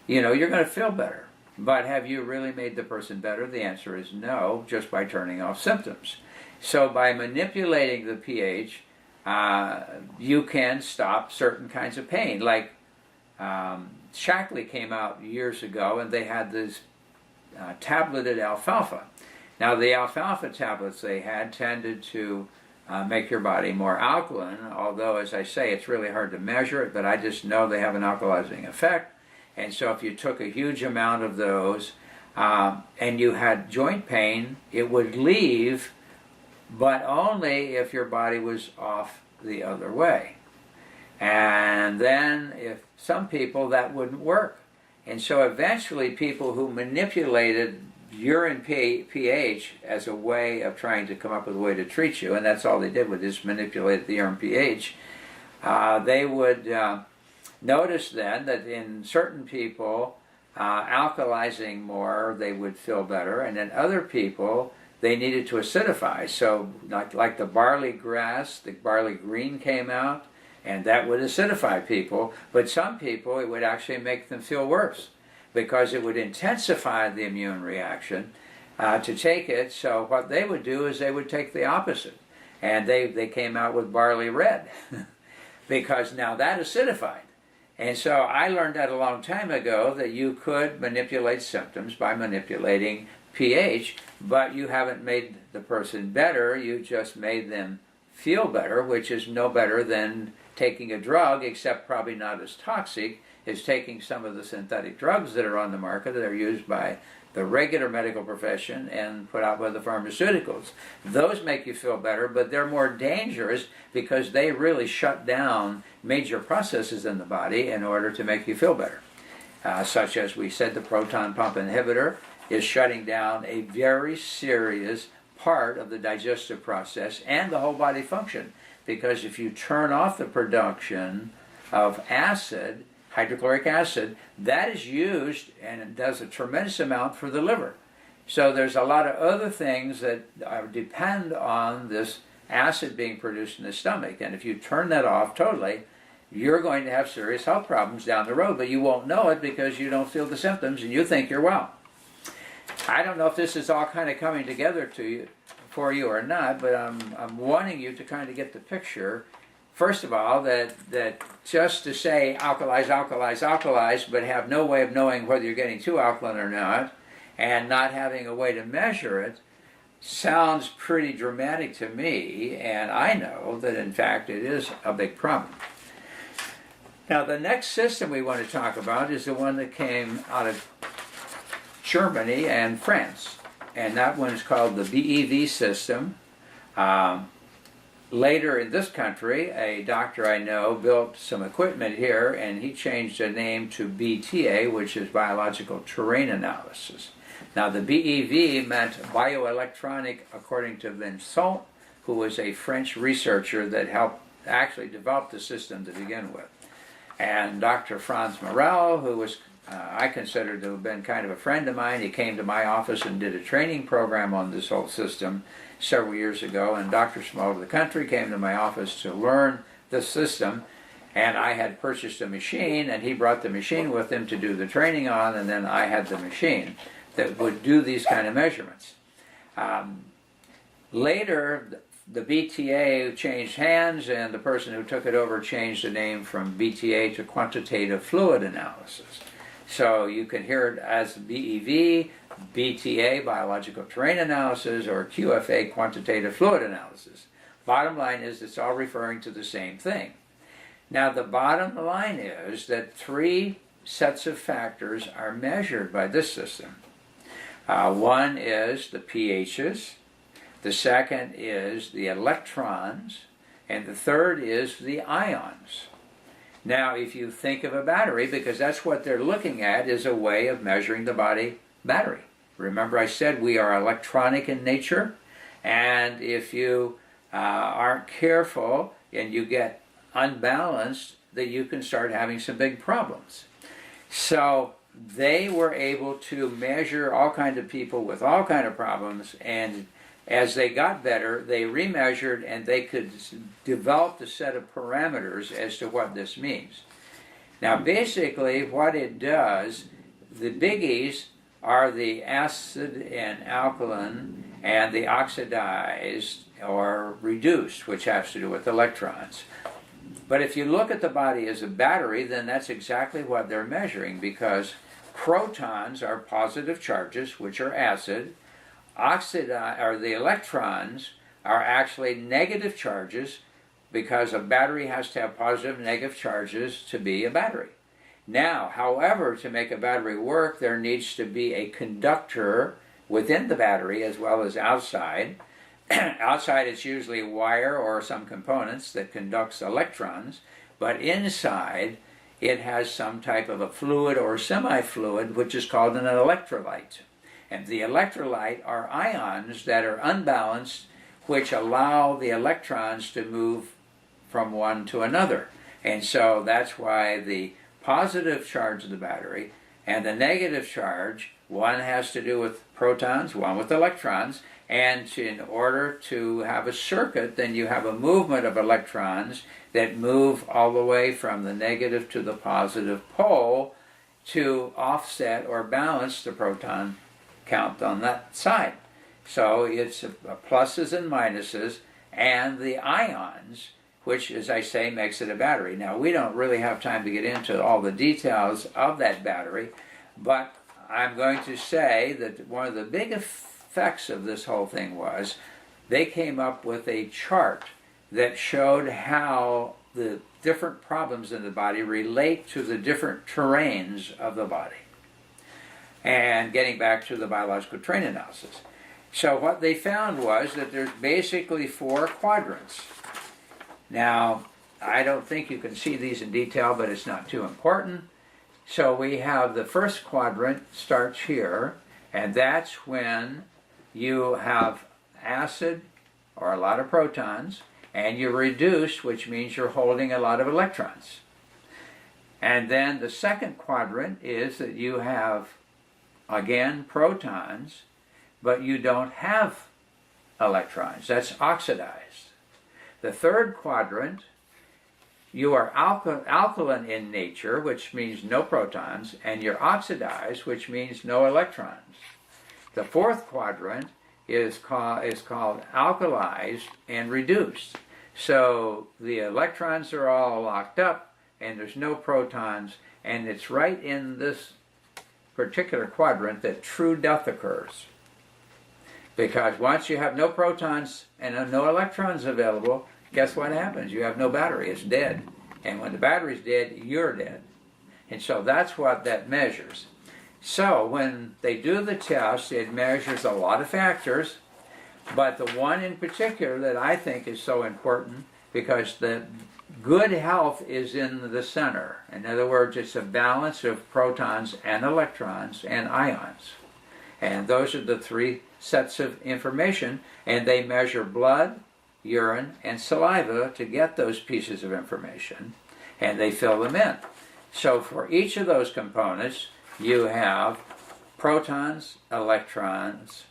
you're going to feel better. But have you really made the person better? The answer is no, just by turning off symptoms. So by manipulating the pH, you can stop certain kinds of pain. Like Shackley came out years ago and they had this tableted alfalfa. Now the alfalfa tablets they had tended to make your body more alkaline, although as I say it's really hard to measure it, but I just know they have an alkalizing effect. And so if you took a huge amount of those and you had joint pain, it would leave, but only if your body was off the other way. And then if some people that wouldn't work. And so eventually people who manipulated urine pH as a way of trying to come up with a way to treat you, and that's all they did, was just manipulate the urine pH, they would notice then that in certain people alkalizing more they would feel better, and in other people they needed to acidify. So like the barley grass, the barley green came out, and that would acidify people. But some people, it would actually make them feel worse because it would intensify the immune reaction to take it. So what they would do is they would take the opposite. And they came out with barley red because now that acidified. And so I learned that a long time ago that you could manipulate symptoms by manipulating pH, but you haven't made the person better, you just made them feel better, which is no better than taking a drug, except probably not as toxic as taking some of the synthetic drugs that are on the market that are used by the regular medical profession and put out by the pharmaceuticals. Those make you feel better, but they're more dangerous because they really shut down major processes in the body in order to make you feel better. Such as we said, the proton pump inhibitor is shutting down a very serious part of the digestive process and the whole body function. Because if you turn off the production of acid, hydrochloric acid, that is used and it does a tremendous amount for the liver. So there's a lot of other things that depend on this acid being produced in the stomach. And if you turn that off totally, you're going to have serious health problems down the road, but you won't know it because you don't feel the symptoms and you think you're well. I don't know if this is all kind of coming together for you or not, but I'm wanting you to kind of get the picture. First of all, that just to say alkalize, but have no way of knowing whether you're getting too alkaline or not, and not having a way to measure it, sounds pretty dramatic to me, and I know that in fact it is a big problem. Now the next system we want to talk about is the one that came out of Germany and France, and that one is called the BEV system. Later in this country, a doctor I know built some equipment here, and he changed the name to BTA, which is biological terrain analysis. Now the BEV meant bioelectronic, according to Vincent, who was a French researcher that helped actually develop the system to begin with. And Dr. Franz Morel, who was I consider to have been kind of a friend of mine, he came to my office and did a training program on this whole system several years ago, and doctors from all over the country came to my office to learn the system, and I had purchased a machine, and he brought the machine with him to do the training on, and then I had the machine that would do these kind of measurements. Later, the BTA changed hands, and the person who took it over changed the name from BTA to quantitative fluid analysis. So you can hear it as BEV, BTA, biological terrain analysis, or QFA, quantitative fluid analysis. Bottom line is it's all referring to the same thing. Now the bottom line is that 3 sets of factors are measured by this system. One is the pHs, the second is the electrons, and the third is the ions. Now, if you think of a battery, because that's what they're looking at, is a way of measuring the body battery. Remember I said we are electronic in nature, and if you aren't careful and you get unbalanced, that you can start having some big problems. So they were able to measure all kinds of people with all kinds of problems, and as they got better, they remeasured and they could develop a set of parameters as to what this means. Now basically what it does, the biggies are the acid and alkaline and the oxidized or reduced, which has to do with electrons. But if you look at the body as a battery, then that's exactly what they're measuring, because protons are positive charges, which are acid. The electrons are actually negative charges, because a battery has to have positive and negative charges to be a battery. Now, however, to make a battery work, there needs to be a conductor within the battery as well as outside. Outside it's usually wire or some components that conducts electrons, but inside it has some type of a fluid or semi-fluid, which is called an electrolyte. And the electrolyte are ions that are unbalanced, which allow the electrons to move from one to another. And so that's why the positive charge of the battery and the negative charge, one has to do with protons, one with electrons, and in order to have a circuit, then you have a movement of electrons that move all the way from the negative to the positive pole to offset or balance the proton count on that side. So it's pluses and minuses, and the ions, which, as I say, makes it a battery. Now, we don't really have time to get into all the details of that battery, but I'm going to say that one of the big effects of this whole thing was they came up with a chart that showed how the different problems in the body relate to the different terrains of the body. And getting back to the biological terrain analysis. So what they found was that there's basically 4 quadrants. Now, I don't think you can see these in detail, but it's not too important. So we have the first quadrant starts here, and that's when you have acid or a lot of protons, and you're reduced, which means you're holding a lot of electrons. And then the second quadrant is that you have, again, protons, but you don't have electrons. That's oxidized. The third quadrant, you are alkaline in nature, which means no protons, and you're oxidized, which means no electrons. The fourth quadrant is called alkalized and reduced. So the electrons are all locked up, and there's no protons, and it's right in this particular quadrant that true death occurs. Because once you have no protons and no electrons available, guess what happens? You have no battery. It's dead. And when the battery's dead, you're dead. And so that's what that measures. So when they do the test, it measures a lot of factors, but the one in particular that I think is so important, because the good health is in the center. In other words, it's a balance of protons and electrons and ions. And those are the three sets of information, and they measure blood, urine, and saliva to get those pieces of information, and they fill them in. So for each of those components, you have protons, electrons.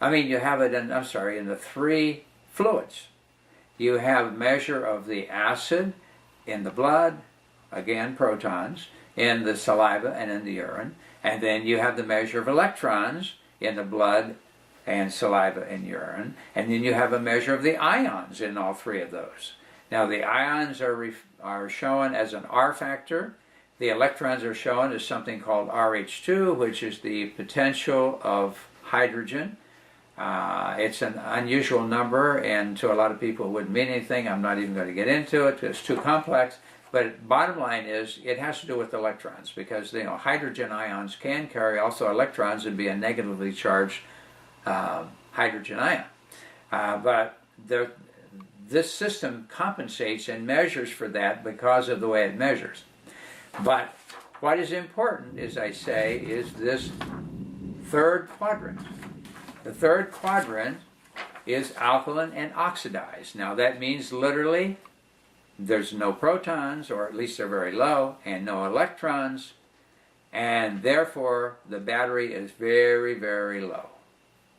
You have it in the three fluids. You have a measure of the acid in the blood, again protons, in the saliva and in the urine, and then you have the measure of electrons in the blood and saliva and urine, and then you have a measure of the ions in all three of those. Now the ions are shown as an R factor. The electrons are shown as something called RH2, which is the potential of hydrogen. It's an unusual number, and to a lot of people it wouldn't mean anything. I'm not even going to get into it because it's too complex. But bottom line is, it has to do with electrons, because hydrogen ions can carry also electrons and be a negatively charged hydrogen ion. But this system compensates and measures for that because of the way it measures. But what is important, as I say, is this third quadrant. The third quadrant is alkaline and oxidized. Now that means literally there's no protons, or at least they're very low, and no electrons, and therefore the battery is very, very low.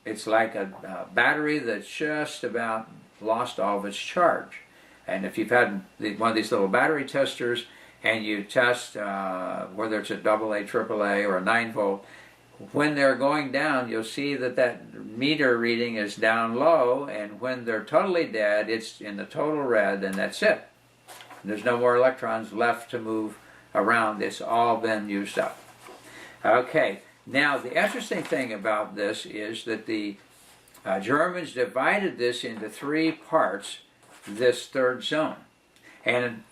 It's like a battery that's just about lost all of its charge. And if you've had one of these little battery testers, and you test whether it's a AA, AAA, or a 9-volt, when they're going down, you'll see that meter reading is down low, and when they're totally dead, it's in the total red, and that's it. There's no more electrons left to move around. It's all been used up. Okay, now the interesting thing about this is that the Germans divided this into three parts, this third zone. And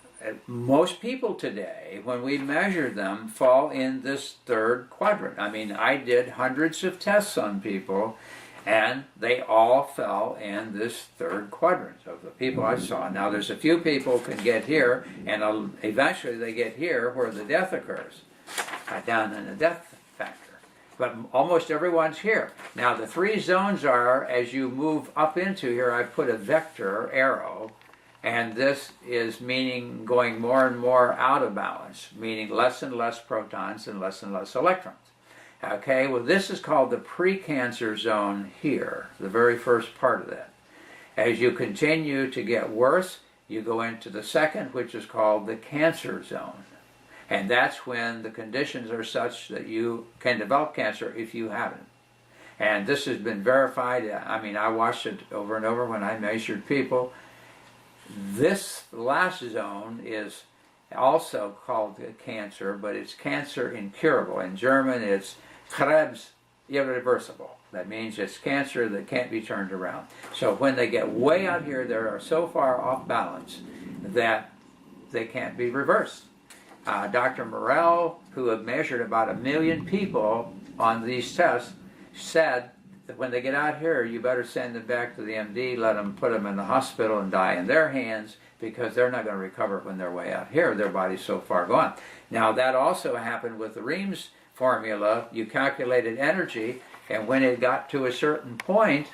most people today, when we measure them, fall in this third quadrant. I did hundreds of tests on people, and they all fell in this third quadrant of the people I saw. Now there's a few people can get here, and eventually they get here where the death occurs, down in the death factor. But almost everyone's here. Now the three zones are, as you move up into here, I put a vector arrow, and this is meaning going more and more out of balance, meaning less and less protons and less electrons. Okay, well this is called the precancer zone here, the very first part of that. As you continue to get worse, you go into the second, which is called the cancer zone. And that's when the conditions are such that you can develop cancer if you haven't. And this has been verified. I watched it over and over when I measured people. This last zone is also called cancer, but it's cancer incurable. In German, it's Krebs irreversible. That means it's cancer that can't be turned around. So when they get way out here, they are so far off balance that they can't be reversed. Dr. Morell, who had measured about 1 million people on these tests, said that when they get out here, you better send them back to the MD, let them put them in the hospital and die in their hands, because they're not going to recover when they're way out here. Their body's so far gone. Now that also happened with the Reams formula. You calculated energy, and when it got to a certain point,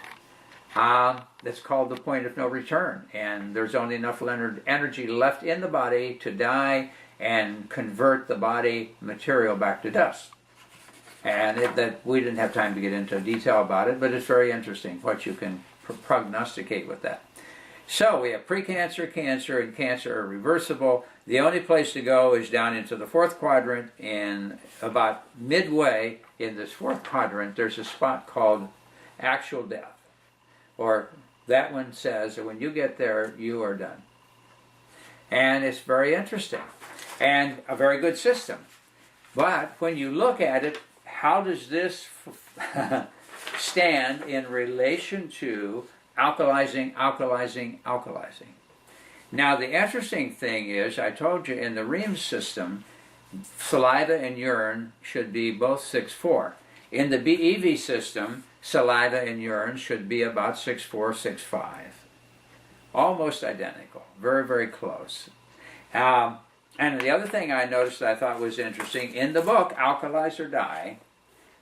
that's called the point of no return. And there's only enough energy left in the body to die and convert the body material back to dust. And that we didn't have time to get into detail about it, but it's very interesting what you can prognosticate with that. So we have precancer, cancer, and cancer are reversible. The only place to go is down into the fourth quadrant, and about midway in this fourth quadrant, there's a spot called actual death. Or that one says that when you get there, you are done. And it's very interesting and a very good system. But when you look at it, how does this stand in relation to alkalizing, alkalizing, alkalizing? Now the interesting thing is, I told you in the Reams system, saliva and urine should be both 6'4". In the BEV system, saliva and urine should be about 6'4", 6'5". Almost identical, very, very close. And the other thing I noticed that I thought was interesting, in the book, Alkalize or Die,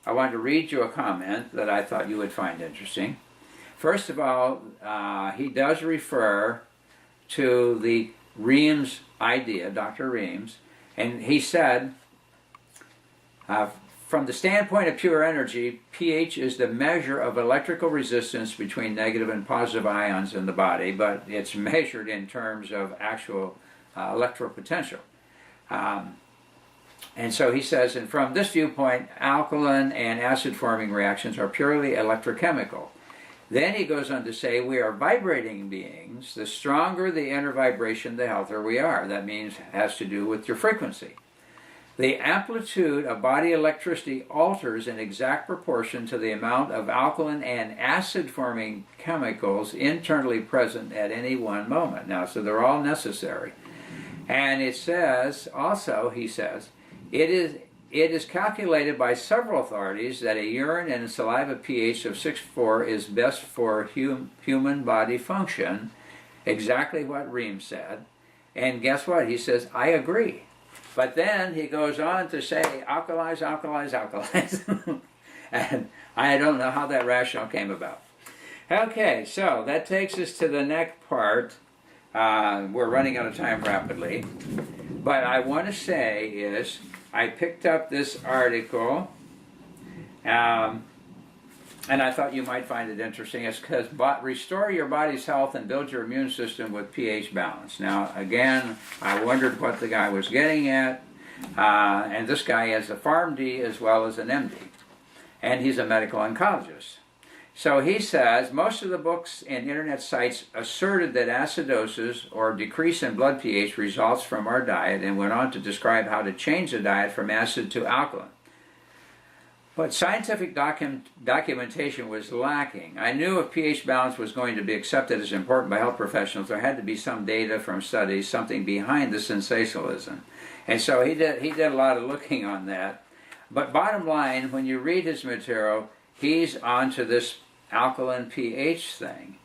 I wanted to read you a comment that I thought you would find interesting. First of all, he does refer to the Reams idea, Dr. Reams, and he said, from the standpoint of pure energy, pH is the measure of electrical resistance between negative and positive ions in the body, but it's measured in terms of actual electropotential. And so he says, and from this viewpoint, alkaline and acid-forming reactions are purely electrochemical. Then he goes on to say, we are vibrating beings. The stronger the inner vibration, the healthier we are. That means it has to do with your frequency. The amplitude of body electricity alters in exact proportion to the amount of alkaline and acid-forming chemicals internally present at any one moment. Now, so they're all necessary. And it says, also, he says, it is calculated by several authorities that a urine and a saliva pH of 6'4" is best for human body function, exactly what Reams said. And guess what? He says, I agree. But then he goes on to say, alkalize, alkalize, alkalize. And I don't know how that rationale came about. Okay, so that takes us to the next part. We're running out of time rapidly. But I want to say is, I picked up this article, and I thought you might find it interesting. It's because restore your body's health and build your immune system with pH balance. Now, again, I wondered what the guy was getting at, and this guy has a PharmD as well as an MD, and he's a medical oncologist. So he says, most of the books and internet sites asserted that acidosis or decrease in blood pH results from our diet, and went on to describe how to change the diet from acid to alkaline. But scientific documentation was lacking. I knew if pH balance was going to be accepted as important by health professionals, there had to be some data from studies, something behind the sensationalism. And so he did a lot of looking on that. But bottom line, when you read his material, he's onto this alkaline pH thing.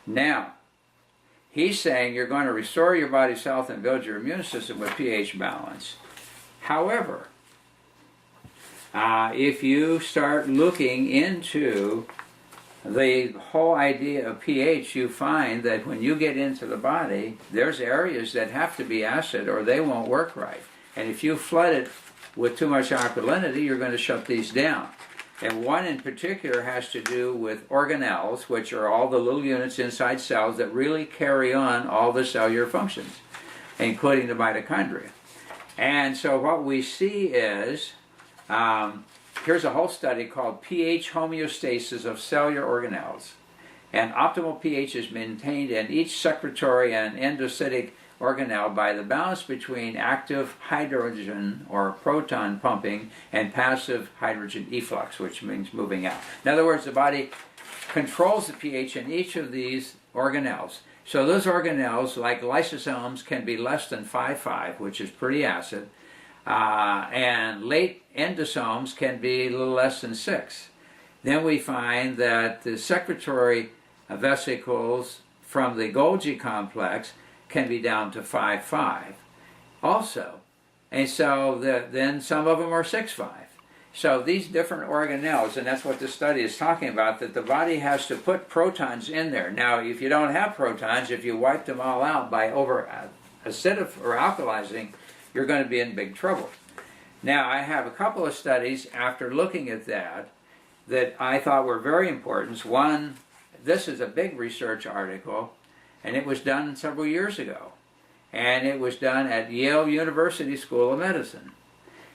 Now, he's saying you're going to restore your body's health and build your immune system with pH balance. However, if you start looking into the whole idea of pH, you find that when you get into the body, there's areas that have to be acid or they won't work right. And if you flood it with too much alkalinity, you're going to shut these down. And one in particular has to do with organelles, which are all the little units inside cells that really carry on all the cellular functions, including the mitochondria. And so what we see is, here's a whole study called pH homeostasis of cellular organelles. And optimal pH is maintained in each secretory and endocytic organelle by the balance between active hydrogen or proton pumping and passive hydrogen efflux, which means moving out. In other words, the body controls the pH in each of these organelles. So those organelles, like lysosomes, can be less than 5,5, which is pretty acid, and late endosomes can be a little less than 6. Then we find that the secretory vesicles from the Golgi complex can be down to 5,5 also. And so then some of them are 6,5. So these different organelles, and that's what this study is talking about, that the body has to put protons in there. Now, if you don't have protons, if you wipe them all out by over-acidic or alkalizing, you're going to be in big trouble. Now, I have a couple of studies after looking at that I thought were very important. One, this is a big research article, and it was done several years ago. And it was done at Yale University School of Medicine.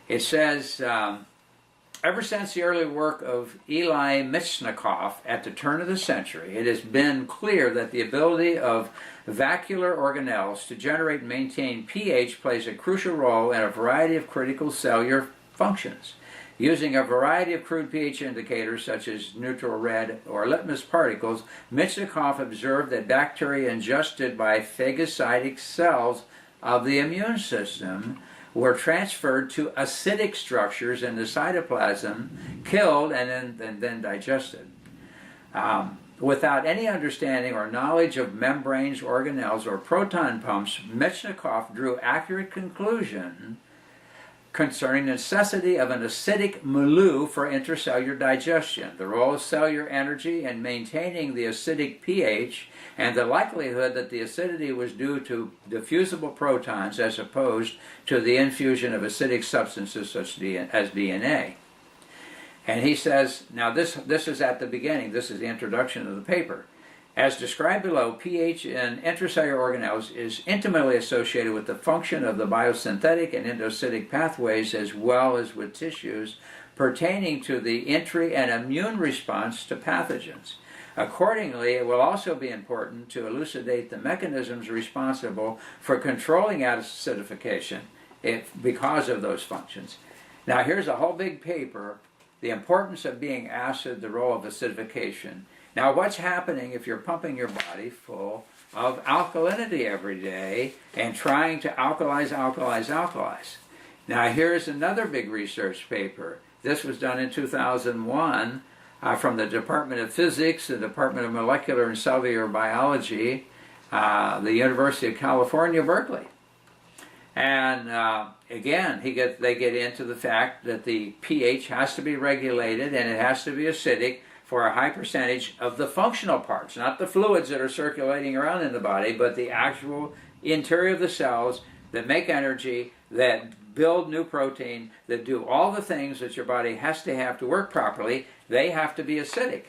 It says, ever since the early work of Eli Michnikoff at the turn of the century, it has been clear that the ability of vacuolar organelles to generate and maintain pH plays a crucial role in a variety of critical cellular functions. Using a variety of crude pH indicators such as neutral red or litmus particles, Michnikoff observed that bacteria ingested by phagocytic cells of the immune system were transferred to acidic structures in the cytoplasm, killed, and then digested. Without any understanding or knowledge of membranes, organelles, or proton pumps, Michnikoff drew accurate conclusion concerning the necessity of an acidic milieu for intracellular digestion, the role of cellular energy in maintaining the acidic pH, and the likelihood that the acidity was due to diffusible protons as opposed to the infusion of acidic substances such as DNA. And he says, now this is at the beginning, this is the introduction of the paper. As described below, pH in intracellular organelles is intimately associated with the function of the biosynthetic and endocytic pathways as well as with tissues pertaining to the entry and immune response to pathogens. Accordingly, it will also be important to elucidate the mechanisms responsible for controlling acidification because of those functions. Now here's a whole big paper, the importance of being acid, the role of acidification. Now, what's happening if you're pumping your body full of alkalinity every day and trying to alkalize? Now, here's another big research paper. This was done in 2001 from the Department of Physics, the Department of Molecular and Cellular Biology, the University of California, Berkeley. And again, they get into the fact that the pH has to be regulated and it has to be acidic for a high percentage of the functional parts, not the fluids that are circulating around in the body, but the actual interior of the cells that make energy, that build new protein, that do all the things that your body has to work properly. They have to be acidic.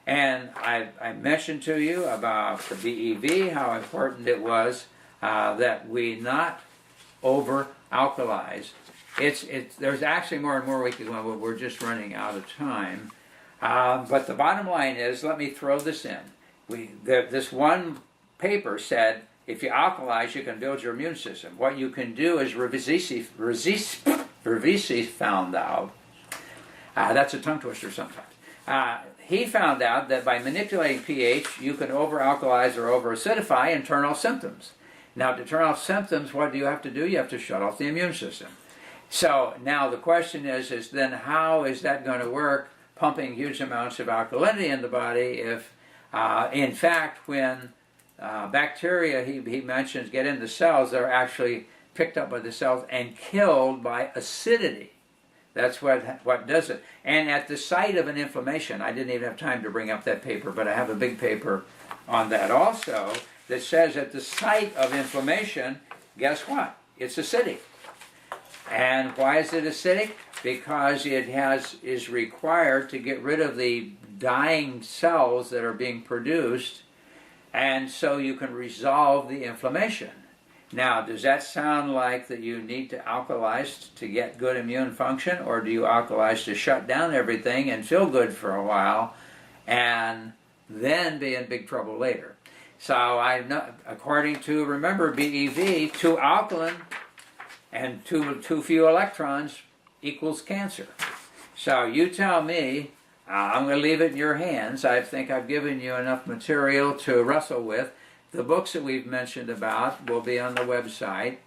And I mentioned to you about the BEV, how important it was that we not over-alkalize. There's actually more and more we could go on, but we're just running out of time. But the bottom line is, let me throw this in. This one paper said, if you alkalize, you can build your immune system. What you can do is Revisi found out, that's a tongue twister sometimes. He found out that by manipulating pH, you can over-alkalize or over-acidify and turn off symptoms. Now, to turn off symptoms, what do you have to do? You have to shut off the immune system. So now the question is then how is that going to work, pumping huge amounts of alkalinity in the body if, in fact, when bacteria, he mentions, get in the cells, they're actually picked up by the cells and killed by acidity. That's what does it. And at the site of an inflammation, I didn't even have time to bring up that paper, but I have a big paper on that also, that says at the site of inflammation, guess what? It's acidic. And why is it acidic? Because it is required to get rid of the dying cells that are being produced, and so you can resolve the inflammation. Now, does that sound like that you need to alkalize to get good immune function, or do you alkalize to shut down everything and feel good for a while, and then be in big trouble later? So, according to, remember, BEV, too alkaline and too few electrons equals cancer. So you tell me, I'm going to leave it in your hands. I think I've given you enough material to wrestle with. The books that we've mentioned about will be on the website.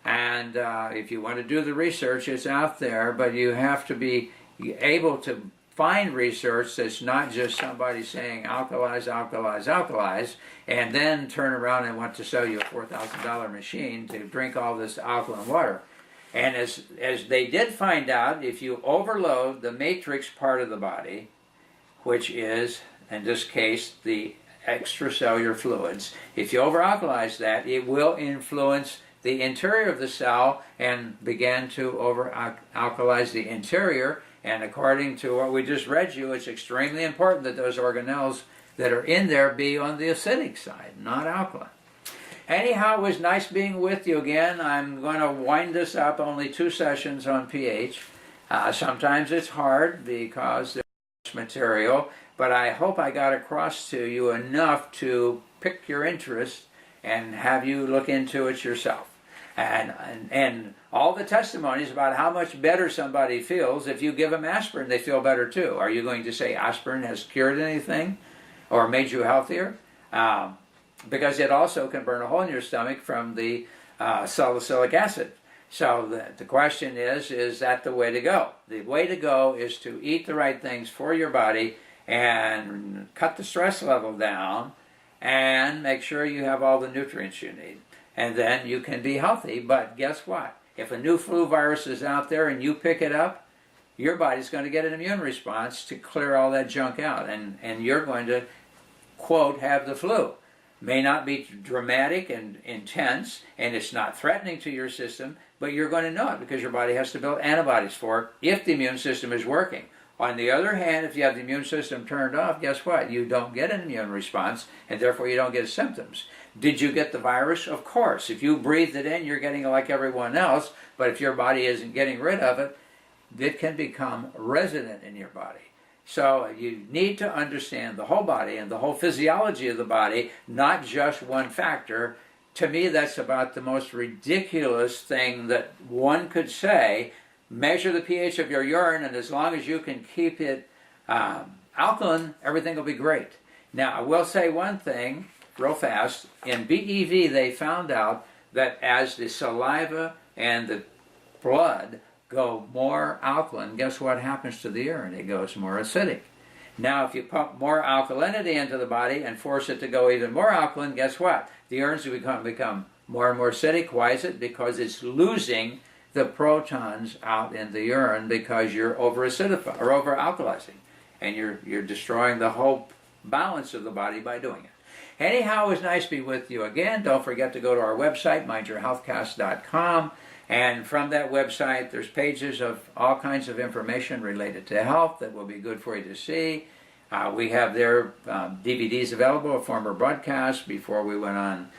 And if you want to do the research, it's out there. But you have to be able to find research that's not just somebody saying alkalize, and then turn around and want to sell you a $4,000 machine to drink all this alkaline water. And as they did find out, if you overload the matrix part of the body, which is, in this case, the extracellular fluids, if you over-alkalize that, it will influence the interior of the cell and began to over-alkalize the interior. And according to what we just read you, it's extremely important that those organelles that are in there be on the acidic side, not alkaline. Anyhow, it was nice being with you again. I'm going to wind this up, only 2 sessions on pH. Sometimes it's hard because there's much material, but I hope I got across to you enough to pick your interest and have you look into it yourself. And all the testimonies about how much better somebody feels, if you give them aspirin, they feel better too. Are you going to say aspirin has cured anything or made you healthier? Because it also can burn a hole in your stomach from the salicylic acid. So the question is that the way to go? The way to go is to eat the right things for your body and cut the stress level down and make sure you have all the nutrients you need. And then you can be healthy. But guess what? If a new flu virus is out there and you pick it up, your body's going to get an immune response to clear all that junk out. And you're going to, quote, have the flu. May not be dramatic and intense, and it's not threatening to your system, but you're going to know it because your body has to build antibodies for it if the immune system is working. On the other hand, if you have the immune system turned off, guess what? You don't get an immune response, and therefore you don't get symptoms. Did you get the virus? Of course. If you breathed it in, you're getting it like everyone else, but if your body isn't getting rid of it, it can become resident in your body. So you need to understand the whole body and the whole physiology of the body, not just one factor. To me, that's about the most ridiculous thing that one could say. Measure the pH of your urine, and as long as you can keep it alkaline, everything will be great. Now, I will say one thing real fast. In BEV, they found out that as the saliva and the blood go more alkaline, guess what happens to the urine? It goes more acidic. Now, if you pump more alkalinity into the body and force it to go even more alkaline, guess what? The urines become more and more acidic. Why is it? Because it's losing the protons out in the urine because you're over-acidifying or over-alkalizing, and you're destroying the whole balance of the body by doing it. Anyhow, it was nice to be with you again. Don't forget to go to our website, mindyourhealthcast.com. And from that website, there's pages of all kinds of information related to health that will be good for you to see. We have their DVDs available of former broadcasts before we went on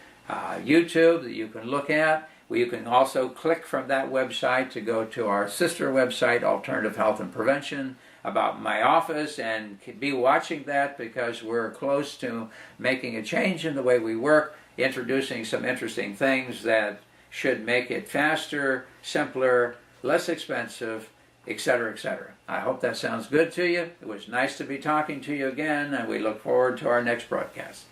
YouTube that you can look at. You can also click from that website to go to our sister website, Alternative Health and Prevention, about my office, and be watching that because we're close to making a change in the way we work, introducing some interesting things that should make it faster, simpler, less expensive, etc., etc. I hope that sounds good to you. It was nice to be talking to you again, and we look forward to our next broadcast.